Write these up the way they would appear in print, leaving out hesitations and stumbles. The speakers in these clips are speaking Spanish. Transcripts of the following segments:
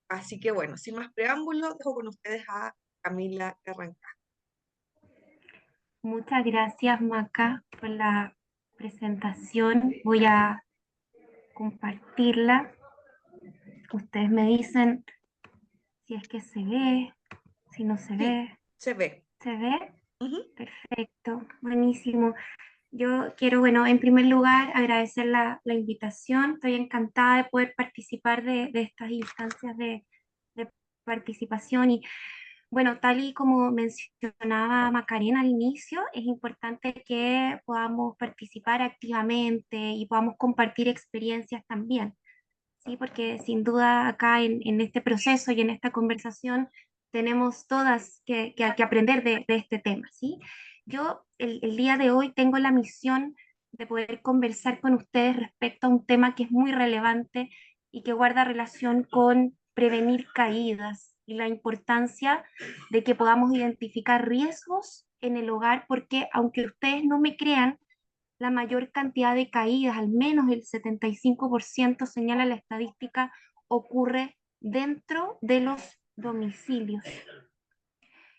Así que bueno, sin más preámbulos, dejo con ustedes a Camila Carranca. Muchas gracias, Maca, por la presentación. Voy a compartirla. Ustedes me dicen si es que se ve, si no se Sí, ve. se ve. ¿Se ve? Ujú. Perfecto, buenísimo. Yo quiero, bueno, en primer lugar agradecer la invitación. Estoy encantada de poder participar de estas instancias de participación y bueno, tal y como mencionaba Macarena al inicio, es importante que podamos participar activamente y podamos compartir experiencias también, ¿sí? Porque sin duda acá en este proceso y en esta conversación tenemos todas que aprender de este tema, ¿sí? Yo el día de hoy tengo la misión de poder conversar con ustedes respecto a un tema que es muy relevante y que guarda relación con prevenir caídas y la importancia de que podamos identificar riesgos en el hogar, porque aunque ustedes no me crean, la mayor cantidad de caídas, al menos el 75% señala la estadística, ocurre dentro de los domicilios.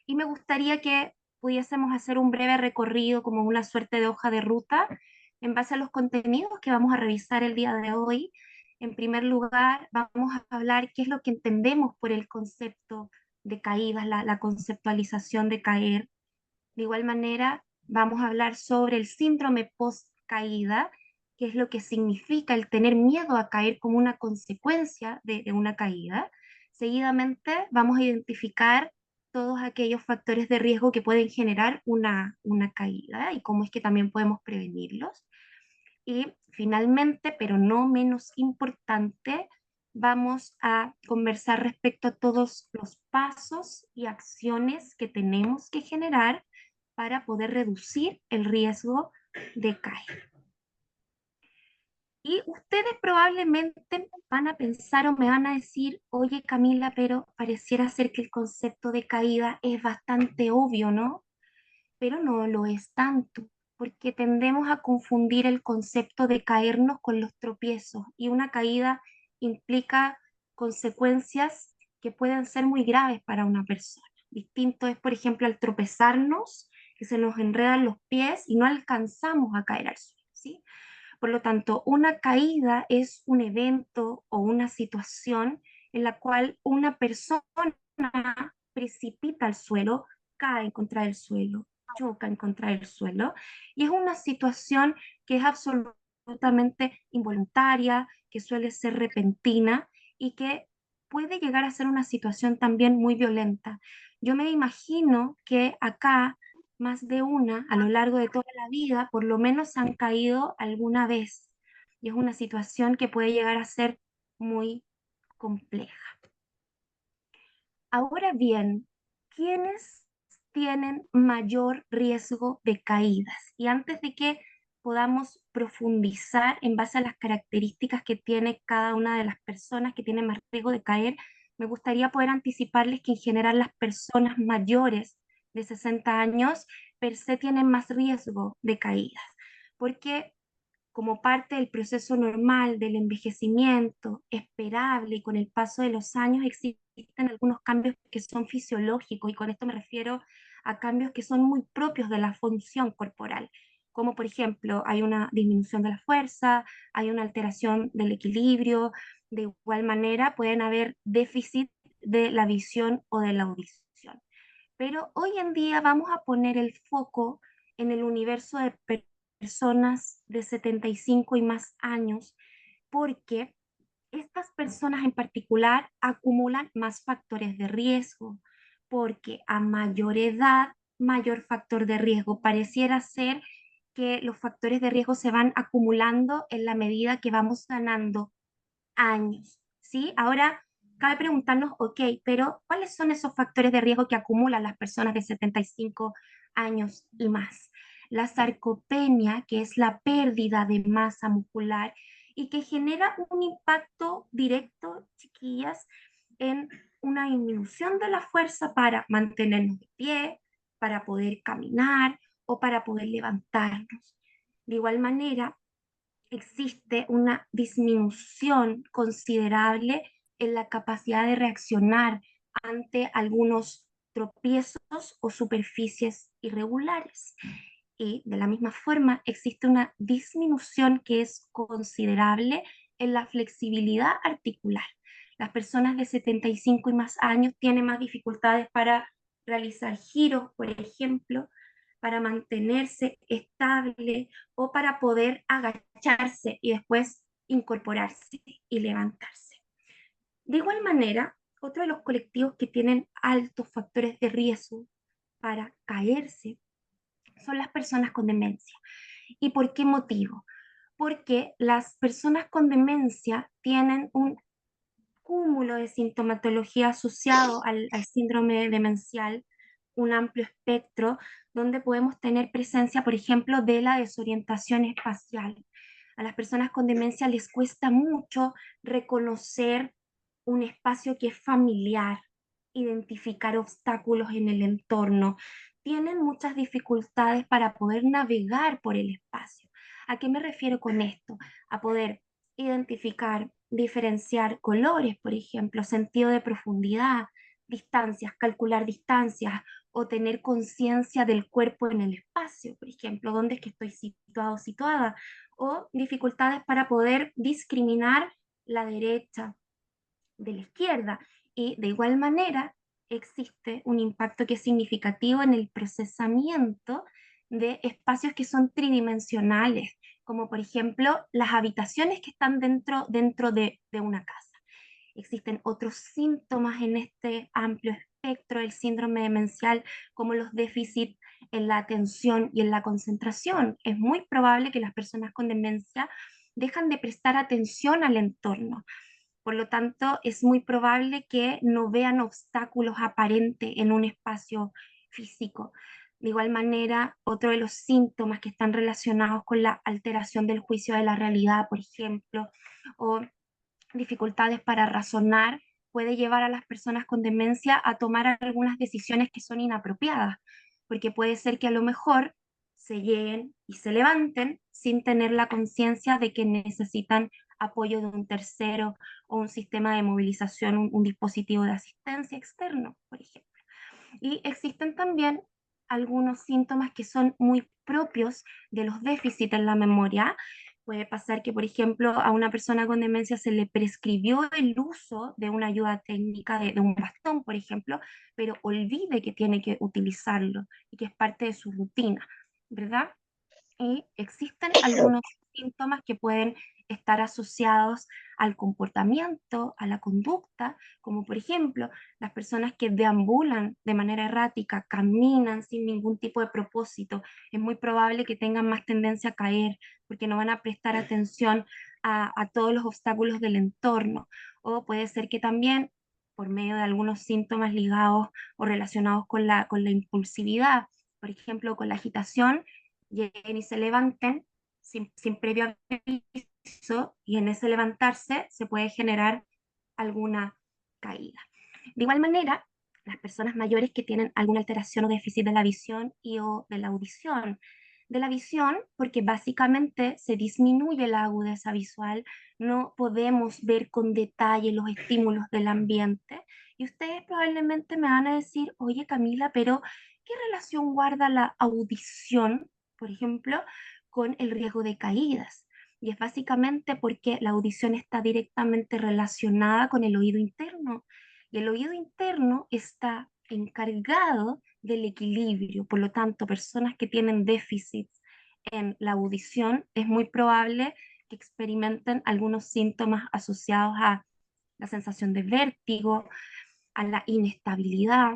Y me gustaría que pudiésemos hacer un breve recorrido como una suerte de hoja de ruta en base a los contenidos que vamos a revisar el día de hoy. En primer lugar, vamos a hablar qué es lo que entendemos por el concepto de caídas, la conceptualización de caer. De igual manera, vamos a hablar sobre el síndrome post-caída, que es lo que significa el tener miedo a caer como una consecuencia de una caída. Seguidamente, vamos a identificar todos aquellos factores de riesgo que pueden generar una caída y cómo es que también podemos prevenirlos. Y finalmente, pero no menos importante, vamos a conversar respecto a todos los pasos y acciones que tenemos que generar para poder reducir el riesgo de caer. Y ustedes probablemente van a pensar o me van a decir, oye Camila, pero pareciera ser que el concepto de caída es bastante obvio, ¿no? Pero no lo es tanto, porque tendemos a confundir el concepto de caernos con los tropiezos y una caída implica consecuencias que pueden ser muy graves para una persona. Distinto es, por ejemplo, al tropezarnos, que se nos enredan los pies y no alcanzamos a caer al suelo, ¿sí? Por lo tanto, una caída es un evento o una situación en la cual una persona precipita al suelo, cae en contra del suelo, choca en contra del suelo, y es una situación que es absolutamente involuntaria, que suele ser repentina y que puede llegar a ser una situación también muy violenta. Yo me imagino que acá más de una a lo largo de toda la vida, por lo menos han caído alguna vez. Y es una situación que puede llegar a ser muy compleja. Ahora bien, ¿quiénes tienen mayor riesgo de caídas? Y antes de que podamos profundizar en base a las características que tiene cada una de las personas que tienen más riesgo de caer, me gustaría poder anticiparles que en general las personas mayores de 60 años per se tienen más riesgo de caídas, porque como parte del proceso normal del envejecimiento esperable y con el paso de los años existen algunos cambios que son fisiológicos y con esto me refiero a cambios que son muy propios de la función corporal, como por ejemplo hay una disminución de la fuerza, hay una alteración del equilibrio, de igual manera pueden haber déficit de la visión o de la audición. Pero hoy en día vamos a poner el foco en el universo de personas de 75 y más años, porque estas personas en particular acumulan más factores de riesgo, porque a mayor edad, mayor factor de riesgo. Pareciera ser que los factores de riesgo se van acumulando en la medida que vamos ganando años, ¿sí? Ahora, cabe preguntarnos, ok, pero ¿cuáles son esos factores de riesgo que acumulan las personas de 75 años y más? La sarcopenia, que es la pérdida de masa muscular y que genera un impacto directo, chiquillas, en una disminución de la fuerza para mantenernos de pie, para poder caminar o para poder levantarnos. De igual manera, existe una disminución considerable en la capacidad de reaccionar ante algunos tropiezos o superficies irregulares. Y de la misma forma existe una disminución que es considerable en la flexibilidad articular. Las personas de 75 y más años tienen más dificultades para realizar giros, por ejemplo, para mantenerse estable o para poder agacharse y después incorporarse y levantarse. De igual manera, otro de los colectivos que tienen altos factores de riesgo para caerse son las personas con demencia. ¿Y por qué motivo? Porque las personas con demencia tienen un cúmulo de sintomatología asociado al síndrome demencial, un amplio espectro, donde podemos tener presencia, por ejemplo, de la desorientación espacial. A las personas con demencia les cuesta mucho reconocer un espacio que es familiar, identificar obstáculos en el entorno. Tienen muchas dificultades para poder navegar por el espacio. ¿A qué me refiero con esto? A poder identificar, diferenciar colores, por ejemplo, sentido de profundidad, distancias, calcular distancias o tener conciencia del cuerpo en el espacio, por ejemplo, dónde es que estoy situado o situada, o dificultades para poder discriminar la derecha de la izquierda. Y de igual manera existe un impacto que es significativo en el procesamiento de espacios que son tridimensionales, como por ejemplo las habitaciones que están dentro de una casa. Existen otros síntomas en este amplio espectro del síndrome demencial, como los déficits en la atención y en la concentración. Es muy probable que las personas con demencia dejan de prestar atención al entorno. Por lo tanto, es muy probable que no vean obstáculos aparentes en un espacio físico. De igual manera, otro de los síntomas que están relacionados con la alteración del juicio de la realidad, por ejemplo, o dificultades para razonar, puede llevar a las personas con demencia a tomar algunas decisiones que son inapropiadas, porque puede ser que a lo mejor se lleguen y se levanten sin tener la conciencia de que necesitan apoyo de un tercero o un sistema de movilización, un dispositivo de asistencia externo, por ejemplo. Y existen también algunos síntomas que son muy propios de los déficits en la memoria. Puede pasar que, por ejemplo, a una persona con demencia se le prescribió el uso de una ayuda técnica, de un bastón, por ejemplo, pero olvide que tiene que utilizarlo y que es parte de su rutina, ¿verdad? Y existen algunos síntomas que pueden estar asociados al comportamiento, a la conducta, como por ejemplo las personas que deambulan de manera errática, caminan sin ningún tipo de propósito. Es muy probable que tengan más tendencia a caer porque no van a prestar atención a todos los obstáculos del entorno. O puede ser que también por medio de algunos síntomas ligados o relacionados con la impulsividad, por ejemplo, con la agitación, lleguen y se levanten sin previo aviso, y en ese levantarse se puede generar alguna caída. De igual manera, las personas mayores que tienen alguna alteración o déficit de la visión y o de la audición, de la visión, porque básicamente se disminuye la agudeza visual, no podemos ver con detalle los estímulos del ambiente, y ustedes probablemente me van a decir, oye Camila, pero ¿qué relación guarda la audición, por ejemplo, con el riesgo de caídas? Y es básicamente porque la audición está directamente relacionada con el oído interno. Y el oído interno está encargado del equilibrio. Por lo tanto, personas que tienen déficits en la audición, es muy probable que experimenten algunos síntomas asociados a la sensación de vértigo, a la inestabilidad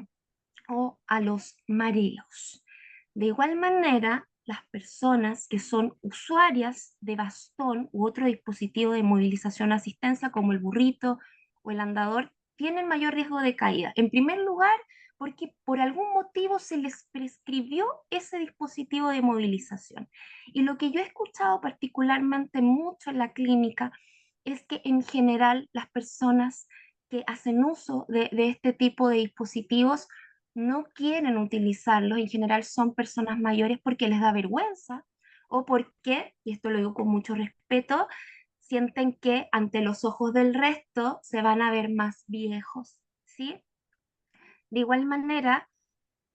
o a los mareos. De igual manera, las personas que son usuarias de bastón u otro dispositivo de movilización o asistencia, como el burrito o el andador, tienen mayor riesgo de caída. En primer lugar, porque por algún motivo se les prescribió ese dispositivo de movilización. Y lo que yo he escuchado particularmente mucho en la clínica es que en general las personas que hacen uso de este tipo de dispositivos no quieren utilizarlos, en general son personas mayores porque les da vergüenza o porque, y esto lo digo con mucho respeto, sienten que ante los ojos del resto se van a ver más viejos, ¿sí? De igual manera,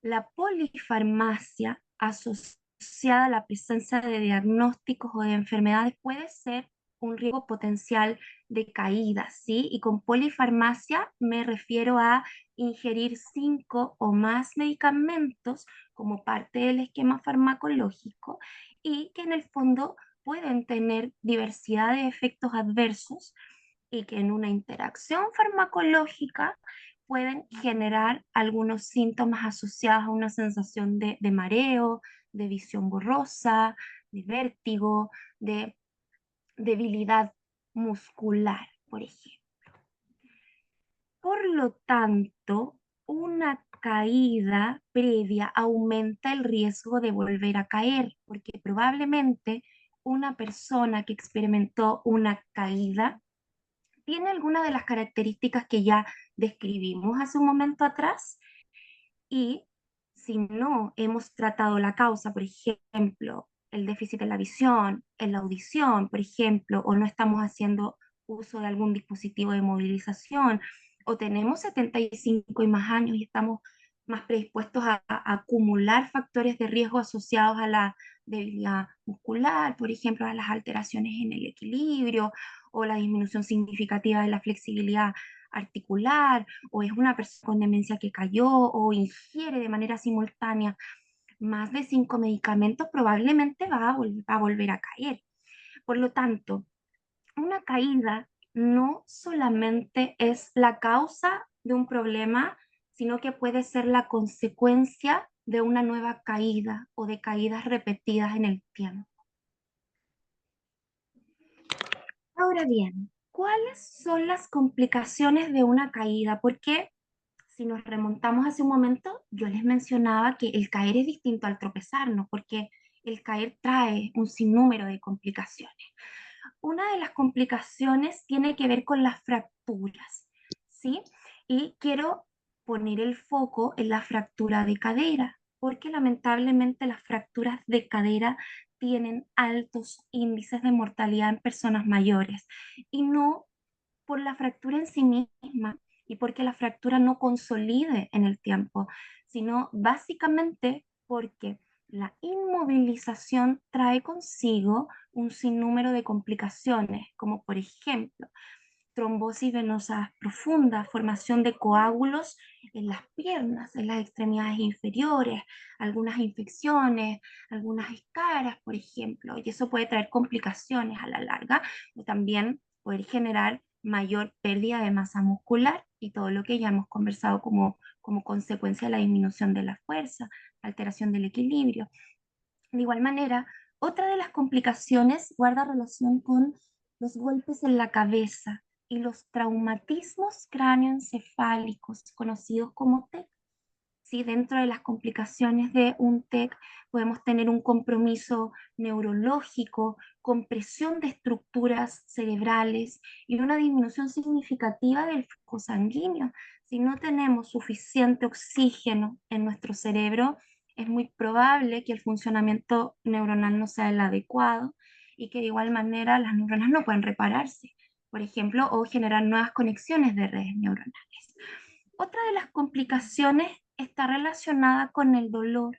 la polifarmacia asociada a la presencia de diagnósticos o de enfermedades puede ser un riesgo potencial de caída, ¿sí? Y con polifarmacia me refiero a ingerir 5 o más medicamentos como parte del esquema farmacológico y que en el fondo pueden tener diversidad de efectos adversos y que en una interacción farmacológica pueden generar algunos síntomas asociados a una sensación de mareo, de visión borrosa, de vértigo, de debilidad muscular, por ejemplo. Por lo tanto, una caída previa aumenta el riesgo de volver a caer, porque probablemente una persona que experimentó una caída tiene algunas de las características que ya describimos hace un momento atrás y si no hemos tratado la causa, por ejemplo, el déficit en la visión, en la audición, por ejemplo, o no estamos haciendo uso de algún dispositivo de movilización, o tenemos 75 y más años y estamos más predispuestos a acumular factores de riesgo asociados a la debilidad muscular, por ejemplo, a las alteraciones en el equilibrio o la disminución significativa de la flexibilidad articular, o es una persona con demencia que cayó o ingiere de manera simultánea más de 5 medicamentos, probablemente va a volver a caer. Por lo tanto, una caída no solamente es la causa de un problema, sino que puede ser la consecuencia de una nueva caída o de caídas repetidas en el tiempo. Ahora bien, ¿cuáles son las complicaciones de una caída? Porque si nos remontamos hace un momento, yo les mencionaba que el caer es distinto al tropezarnos, porque el caer trae un sinnúmero de complicaciones. Una de las complicaciones tiene que ver con las fracturas, ¿sí? Y quiero poner el foco en la fractura de cadera, porque lamentablemente las fracturas de cadera tienen altos índices de mortalidad en personas mayores y no por la fractura en sí misma y porque la fractura no consolide en el tiempo, sino básicamente porque la inmovilización trae consigo un sinnúmero de complicaciones, como por ejemplo trombosis venosa profunda, formación de coágulos en las piernas, en las extremidades inferiores, algunas infecciones, algunas escaras, por ejemplo, y eso puede traer complicaciones a la larga o también poder generar mayor pérdida de masa muscular y todo lo que ya hemos conversado como consecuencia de la disminución de la fuerza, alteración del equilibrio. De igual manera, otra de las complicaciones guarda relación con los golpes en la cabeza y los traumatismos cráneoencefálicos, conocidos como TEC. Sí, dentro de las complicaciones de un TEC podemos tener un compromiso neurológico, compresión de estructuras cerebrales y una disminución significativa del flujo sanguíneo. Si no tenemos suficiente oxígeno en nuestro cerebro, es muy probable que el funcionamiento neuronal no sea el adecuado y que de igual manera las neuronas no pueden repararse, por ejemplo, o generar nuevas conexiones de redes neuronales. Otra de las complicaciones está relacionada con el dolor.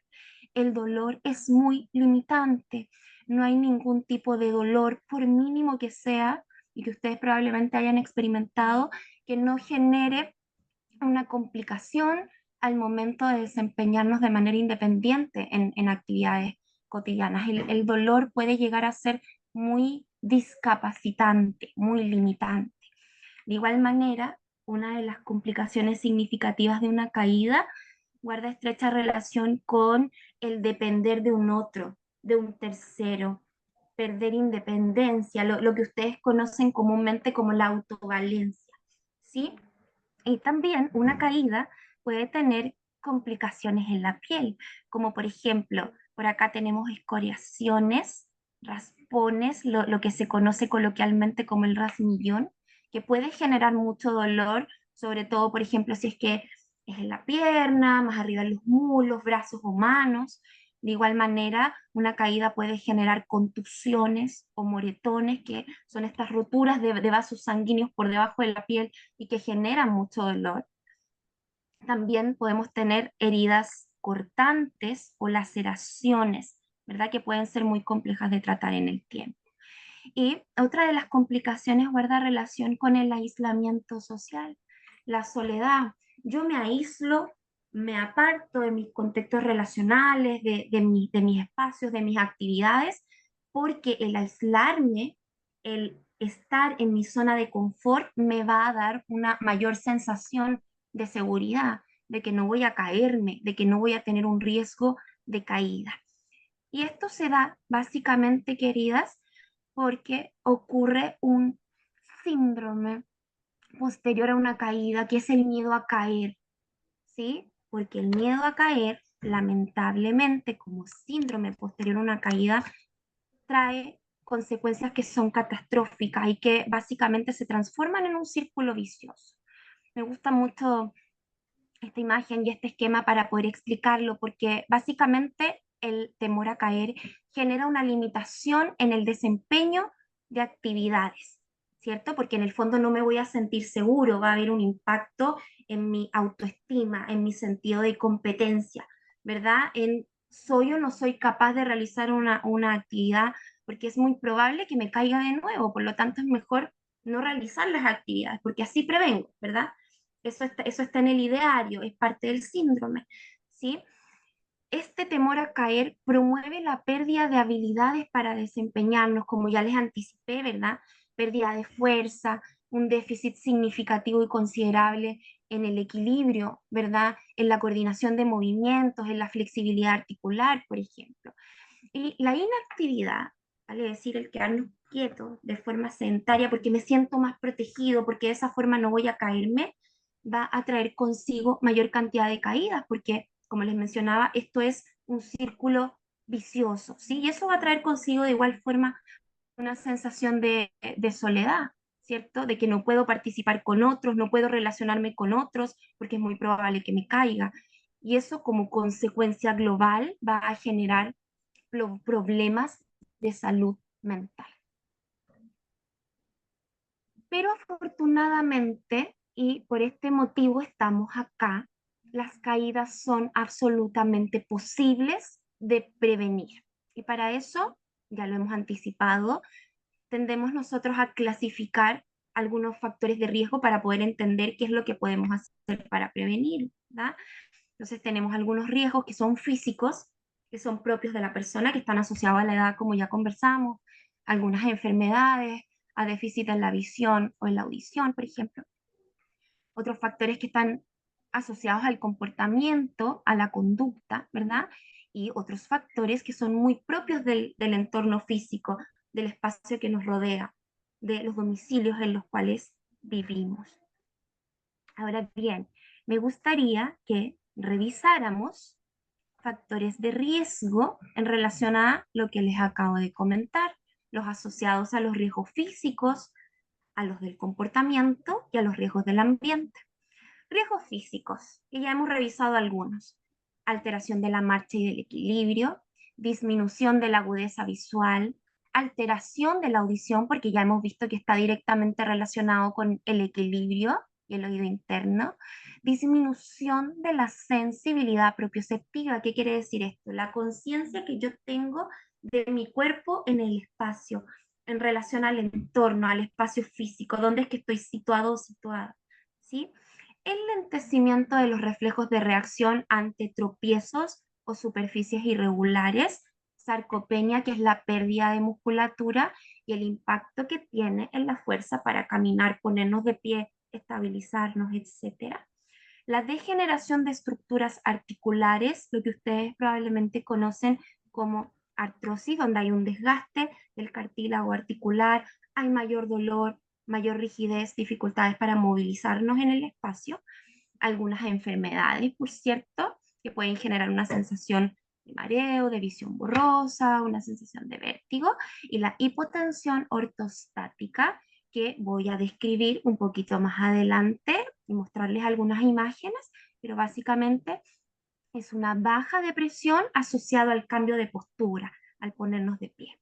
El dolor es muy limitante. No hay ningún tipo de dolor, por mínimo que sea, y que ustedes probablemente hayan experimentado, que no genere una complicación al momento de desempeñarnos de manera independiente en actividades cotidianas. El dolor puede llegar a ser muy discapacitante, muy limitante. De igual manera, una de las complicaciones significativas de una caída guarda estrecha relación con el depender de un otro, de un tercero, perder independencia, lo que ustedes conocen comúnmente como la autovalencia, ¿sí? Y también una caída puede tener complicaciones en la piel, como por ejemplo, por acá tenemos escoriaciones, raspones, lo que se conoce coloquialmente como el rasmillón, que puede generar mucho dolor, sobre todo, por ejemplo, si es que es en la pierna, más arriba en los muslos, brazos o manos, De igual manera, una caída puede generar contusiones o moretones, que son estas roturas de vasos sanguíneos por debajo de la piel y que generan mucho dolor. También podemos tener heridas cortantes o laceraciones, ¿verdad? Que pueden ser muy complejas de tratar en el tiempo. Y otra de las complicaciones guarda relación con el aislamiento social, la soledad. Yo me aíslo, me aparto de mis contextos relacionales, de mis espacios, de mis actividades, porque el aislarme, el estar en mi zona de confort, me va a dar una mayor sensación de seguridad, de que no voy a caerme, de que no voy a tener un riesgo de caída. Y esto se da básicamente, queridas, porque ocurre un síndrome posterior a una caída, que es el miedo a caer, ¿sí? Porque el miedo a caer, lamentablemente, como síndrome posterior a una caída, trae consecuencias que son catastróficas y que básicamente se transforman en un círculo vicioso. Me gusta mucho esta imagen y este esquema para poder explicarlo, porque básicamente el temor a caer genera una limitación en el desempeño de actividades, ¿cierto? Porque en el fondo no me voy a sentir seguro, va a haber un impacto en mi autoestima, en mi sentido de competencia, ¿verdad? En soy o no soy capaz de realizar una actividad, porque es muy probable que me caiga de nuevo, por lo tanto es mejor no realizar las actividades, porque así prevengo, ¿verdad? Eso está en el ideario, es parte del síndrome, ¿sí? Este temor a caer promueve la pérdida de habilidades para desempeñarnos, como ya les anticipé, ¿verdad? Pérdida de fuerza, un déficit significativo y considerable en el equilibrio, ¿verdad? En la coordinación de movimientos, en la flexibilidad articular, por ejemplo. Y la inactividad, vale decir, el quedarnos quietos de forma sedentaria porque me siento más protegido, porque de esa forma no voy a caerme, va a traer consigo mayor cantidad de caídas, porque, como les mencionaba, esto es un círculo vicioso, ¿sí? Y eso va a traer consigo de igual forma una sensación de soledad, ¿cierto? De que no puedo participar con otros, no puedo relacionarme con otros, porque es muy probable que me caiga. Y eso como consecuencia global va a generar problemas de salud mental. Pero afortunadamente, y por este motivo estamos acá, las caídas son absolutamente posibles de prevenir. Y para eso, ya lo hemos anticipado, tendemos nosotros a clasificar algunos factores de riesgo para poder entender qué es lo que podemos hacer para prevenir, ¿verdad? Entonces tenemos algunos riesgos que son físicos, que son propios de la persona, que están asociados a la edad, como ya conversamos, algunas enfermedades, a déficit en la visión o en la audición, por ejemplo. Otros factores que están asociados al comportamiento, a la conducta, ¿verdad? Y otros factores que son muy propios del entorno físico, del espacio que nos rodea, de los domicilios en los cuales vivimos. Ahora bien, me gustaría que revisáramos factores de riesgo en relación a lo que les acabo de comentar, los asociados a los riesgos físicos, a los del comportamiento y a los riesgos del ambiente. Riesgos físicos, que ya hemos revisado algunos: alteración de la marcha y del equilibrio, disminución de la agudeza visual, alteración de la audición, porque ya hemos visto que está directamente relacionado con el equilibrio y el oído interno, disminución de la sensibilidad propioceptiva. ¿Qué quiere decir esto? La conciencia que yo tengo de mi cuerpo en el espacio, en relación al entorno, al espacio físico, dónde es que estoy situado o situada, ¿sí? Enlentecimiento de los reflejos de reacción ante tropiezos o superficies irregulares, sarcopenia, que es la pérdida de musculatura y el impacto que tiene en la fuerza para caminar, ponernos de pie, estabilizarnos, etcétera. La degeneración de estructuras articulares, lo que ustedes probablemente conocen como artrosis, donde hay un desgaste del cartílago articular, hay mayor dolor, mayor rigidez, dificultades para movilizarnos en el espacio, algunas enfermedades, por cierto, que pueden generar una sensación de mareo, de visión borrosa, una sensación de vértigo, y la hipotensión ortostática, que voy a describir un poquito más adelante y mostrarles algunas imágenes, pero básicamente Es una baja de presión asociada al cambio de postura, al ponernos de pie.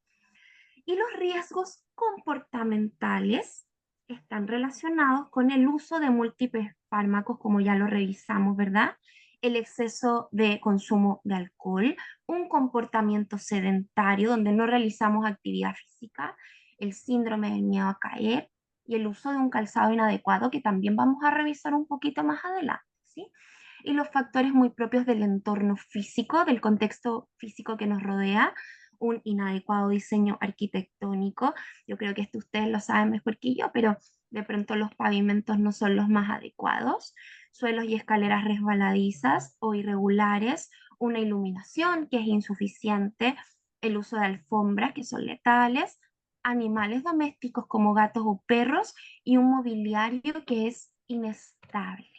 Y los riesgos comportamentales están relacionados con el uso de múltiples fármacos, como ya lo revisamos, ¿verdad? El exceso de consumo de alcohol, un comportamiento sedentario donde no realizamos actividad física, el síndrome del miedo a caer y el uso de un calzado inadecuado que también vamos a revisar un poquito más adelante, ¿sí? Y los factores muy propios del entorno físico, del contexto físico que nos rodea, un inadecuado diseño arquitectónico. Yo creo que esto ustedes lo saben mejor que yo, pero de pronto los pavimentos no son los más adecuados, suelos y escaleras resbaladizas o irregulares, una iluminación que es insuficiente, el uso de alfombras que son letales, animales domésticos como gatos o perros y un mobiliario que es inestable.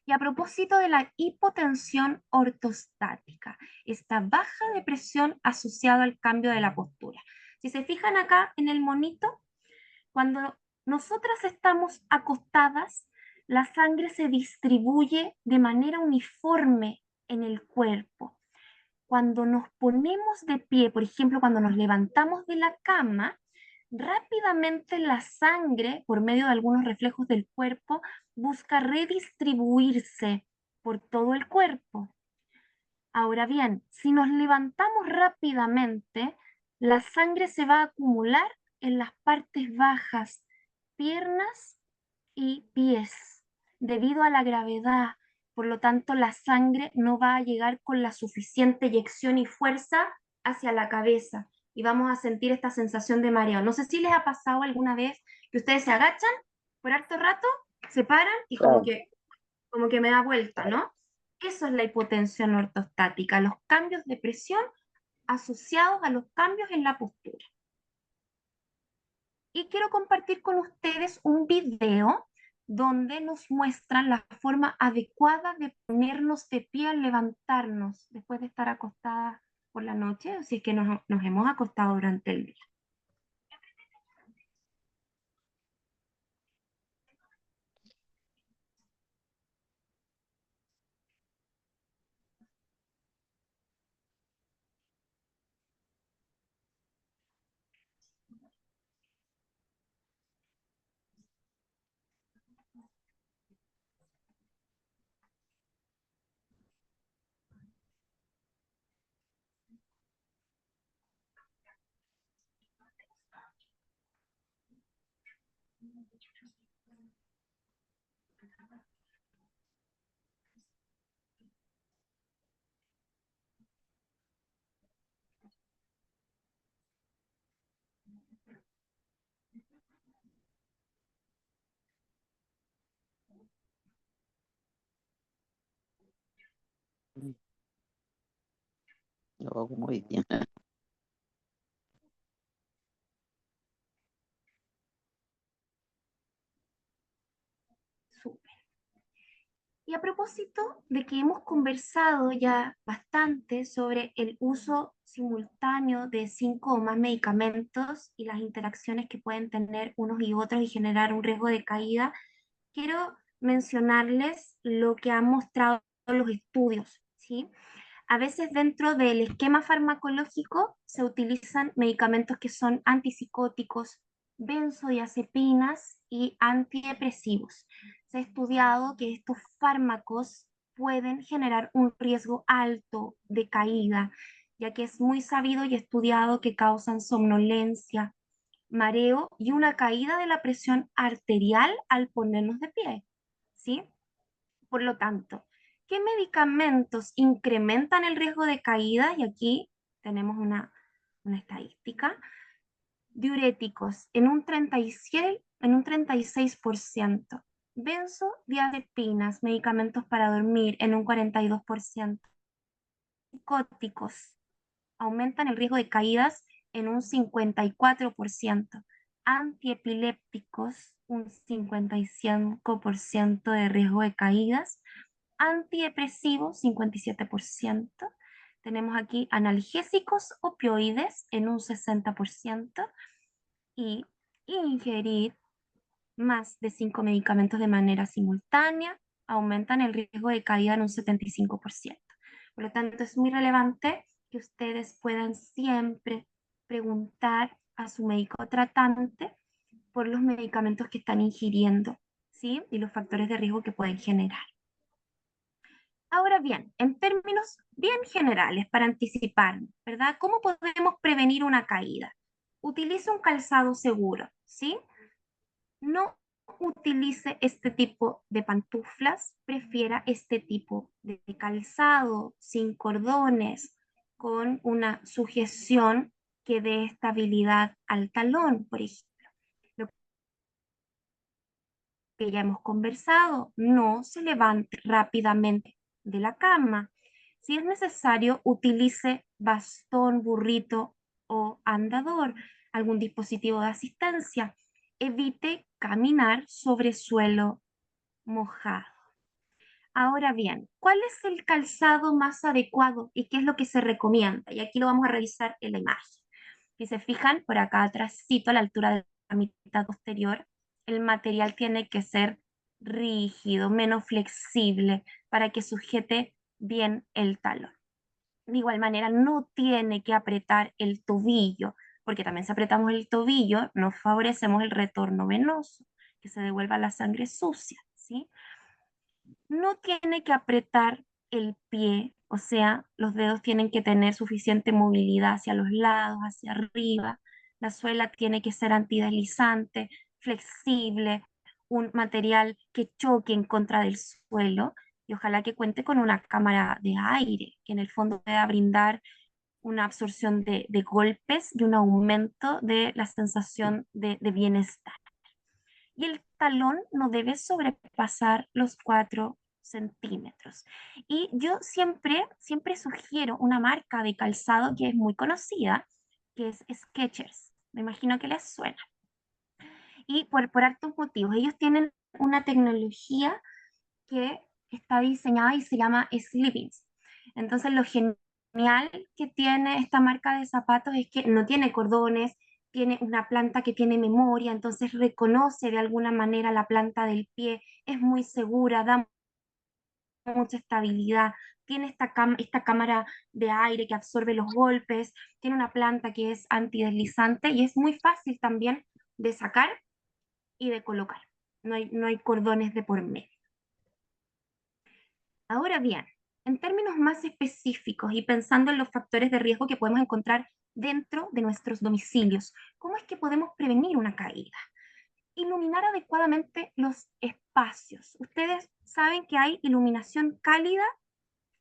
Y a propósito de la hipotensión ortostática, esta baja de presión asociada al cambio de la postura. Si se fijan acá en el monito, cuando nosotras estamos acostadas, la sangre se distribuye de manera uniforme en el cuerpo. Cuando nos ponemos de pie, por ejemplo, cuando nos levantamos de la cama, rápidamente la sangre, por medio de algunos reflejos del cuerpo, busca redistribuirse por todo el cuerpo. Ahora bien, si nos levantamos rápidamente, la sangre se va a acumular en las partes bajas, piernas y pies, debido a la gravedad. Por lo tanto, la sangre no va a llegar con la suficiente eyección y fuerza hacia la cabeza y vamos a sentir esta sensación de mareo. No sé si les ha pasado alguna vez que ustedes se agachan por harto rato, se paran y Claro. como que me da vuelta, ¿no? Eso es la hipotensión ortostática, los cambios de presión asociados a los cambios en la postura. Y quiero compartir con ustedes un video donde nos muestran la forma adecuada de ponernos de pie al levantarnos después de estar acostadas por la noche, o si es que nos hemos acostado durante el día. Lo hago muy bien. Súper. Y a propósito de que hemos conversado ya bastante sobre el uso simultáneo de 5 o más medicamentos y las interacciones que pueden tener unos y otros y generar un riesgo de caída, quiero mencionarles lo que han mostrado los estudios, ¿sí? A veces dentro del esquema farmacológico se utilizan medicamentos que son antipsicóticos, benzodiazepinas y antidepresivos. Se ha estudiado que estos fármacos pueden generar un riesgo alto de caída, ya que es muy sabido y estudiado que causan somnolencia, mareo y una caída de la presión arterial al ponernos de pie, ¿sí? Por lo tanto, ¿qué medicamentos incrementan el riesgo de caída? Y aquí tenemos una estadística. Diuréticos en un 37, en un 36%. Benzodiazepinas, medicamentos para dormir, en un 42%. Psicóticos aumentan el riesgo de caídas en un 54%. Antiepilépticos, un 55% de riesgo de caídas. Antidepresivos, 57%. Tenemos aquí analgésicos opioides en un 60% y ingerir más de 5 medicamentos de manera simultánea aumentan el riesgo de caída en un 75%. Por lo tanto, es muy relevante que ustedes puedan siempre preguntar a su médico tratante por los medicamentos que están ingiriendo, ¿sí? Y los factores de riesgo que pueden generar. Ahora bien, en términos bien generales, para anticiparnos, ¿verdad? ¿Cómo podemos prevenir una caída? Utilice un calzado seguro, ¿sí? No utilice este tipo de pantuflas, prefiera este tipo de calzado sin cordones, con una sujeción que dé estabilidad al talón, por ejemplo. Lo que ya hemos conversado, no se levante rápidamente de la cama. Si es necesario, utilice bastón, burrito o andador, algún dispositivo de asistencia. Evite caminar sobre suelo mojado. Ahora bien, ¿cuál es el calzado más adecuado y qué es lo que se recomienda? Y aquí lo vamos a revisar en la imagen. Si se fijan, por acá atrásito, a la altura de la mitad posterior, el material tiene que ser rígido, menos flexible, para que sujete bien el talón. De igual manera, no tiene que apretar el tobillo, porque también si apretamos el tobillo, no favorecemos el retorno venoso, que se devuelva la sangre sucia, ¿sí? No tiene que apretar el pie, o sea, los dedos tienen que tener suficiente movilidad hacia los lados, hacia arriba. La suela tiene que ser antideslizante, flexible, un material que choque en contra del suelo y ojalá que cuente con una cámara de aire que en el fondo pueda brindar una absorción de golpes y un aumento de la sensación de bienestar. Y el talón no debe sobrepasar los 4 centímetros. Y yo siempre sugiero una marca de calzado que es muy conocida, que es Skechers. Me imagino que les suena. Y por hartos motivos. Ellos tienen una tecnología que está diseñada y se llama Sleepings. Entonces, lo genial que tiene esta marca de zapatos es que no tiene cordones, tiene una planta que tiene memoria, entonces reconoce de alguna manera la planta del pie, es muy segura, da mucha estabilidad, tiene esta cámara de aire que absorbe los golpes, tiene una planta que es antideslizante y es muy fácil también de sacar y de colocar. No hay cordones de por medio. Ahora bien, en términos más específicos y pensando en los factores de riesgo que podemos encontrar dentro de nuestros domicilios, ¿cómo es que podemos prevenir una caída? Iluminar adecuadamente los espacios. Ustedes saben que hay iluminación cálida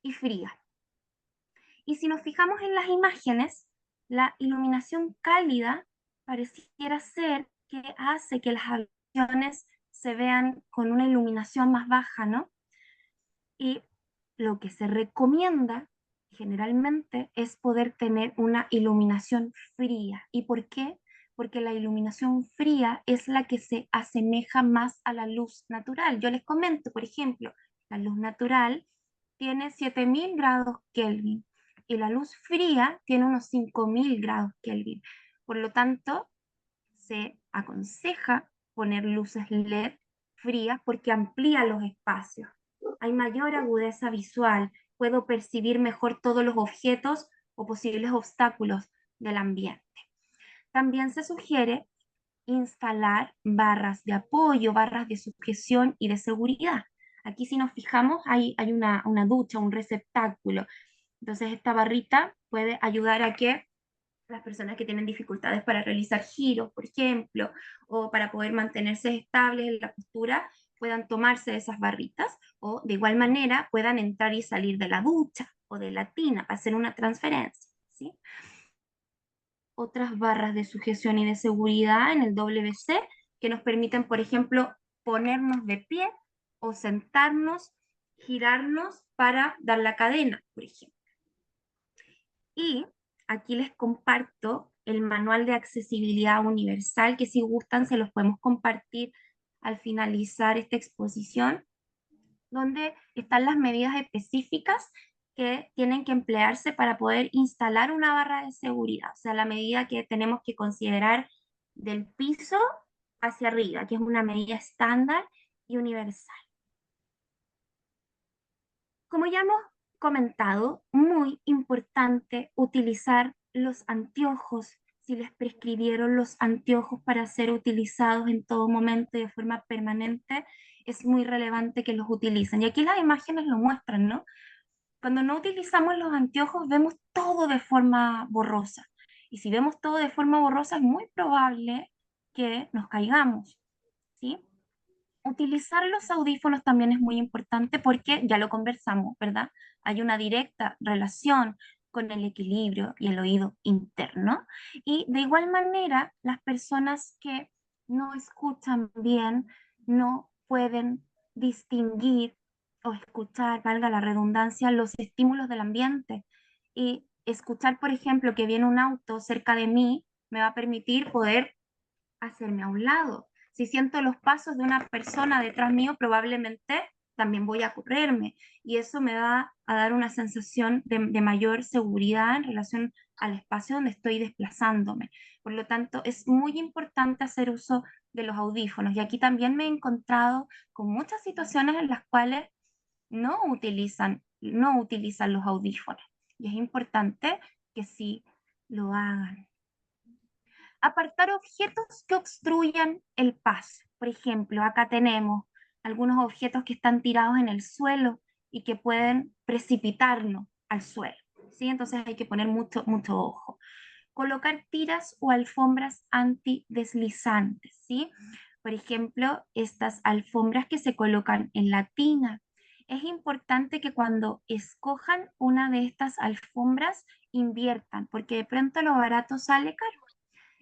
y fría. Y si nos fijamos en las imágenes, la iluminación cálida pareciera ser que hace que las habitaciones se vean con una iluminación más baja, ¿no? Y lo que se recomienda generalmente es poder tener una iluminación fría. ¿Y por qué? Porque la iluminación fría es la que se asemeja más a la luz natural. Yo les comento, por ejemplo, la luz natural tiene 7000 grados Kelvin y la luz fría tiene unos 5000 grados Kelvin. Por lo tanto, se aconseja poner luces LED frías porque amplía los espacios. Hay mayor agudeza visual, puedo percibir mejor todos los objetos o posibles obstáculos del ambiente. También se sugiere instalar barras de apoyo, barras de sujeción y de seguridad. Aquí si nos fijamos hay una ducha, un receptáculo. Entonces esta barrita puede ayudar a que las personas que tienen dificultades para realizar giros, por ejemplo, o para poder mantenerse estables en la postura, puedan tomarse de esas barritas o de igual manera puedan entrar y salir de la ducha o de la tina para hacer una transferencia, ¿sí? Otras barras de sujeción y de seguridad en el WC que nos permiten, por ejemplo, ponernos de pie o sentarnos, girarnos para dar la cadena, por ejemplo. Y aquí les comparto el manual de accesibilidad universal, que si gustan se los podemos compartir al finalizar esta exposición, donde están las medidas específicas que tienen que emplearse para poder instalar una barra de seguridad, o sea, la medida que tenemos que considerar del piso hacia arriba, que es una medida estándar y universal. Como ya hemos comentado, muy importante utilizar los anteojos. Si les prescribieron los anteojos para ser utilizados en todo momento y de forma permanente, es muy relevante que los utilicen. Y aquí las imágenes lo muestran, ¿no? Cuando no utilizamos los anteojos vemos todo de forma borrosa. Y si vemos todo de forma borrosa es muy probable que nos caigamos, ¿sí? Utilizar los audífonos también es muy importante porque ya lo conversamos, ¿verdad? Hay una directa relación con el equilibrio y el oído interno. Y de igual manera, las personas que no escuchan bien no pueden distinguir o escuchar, valga la redundancia, los estímulos del ambiente. Y escuchar, por ejemplo, que viene un auto cerca de mí me va a permitir poder hacerme a un lado. Si siento los pasos de una persona detrás mío, probablemente también voy a correrme y eso me va a dar una sensación de mayor seguridad en relación al espacio donde estoy desplazándome. Por lo tanto, es muy importante hacer uso de los audífonos y aquí también me he encontrado con muchas situaciones en las cuales no utilizan los audífonos y es importante que sí lo hagan. Apartar objetos que obstruyan el paso. Por ejemplo, acá tenemos algunos objetos que están tirados en el suelo y que pueden precipitarnos al suelo, ¿sí? Entonces hay que poner mucho, mucho ojo. Colocar tiras o alfombras antideslizantes, ¿sí? Por ejemplo, estas alfombras que se colocan en la tina. Es importante que cuando escojan una de estas alfombras inviertan, porque de pronto lo barato sale caro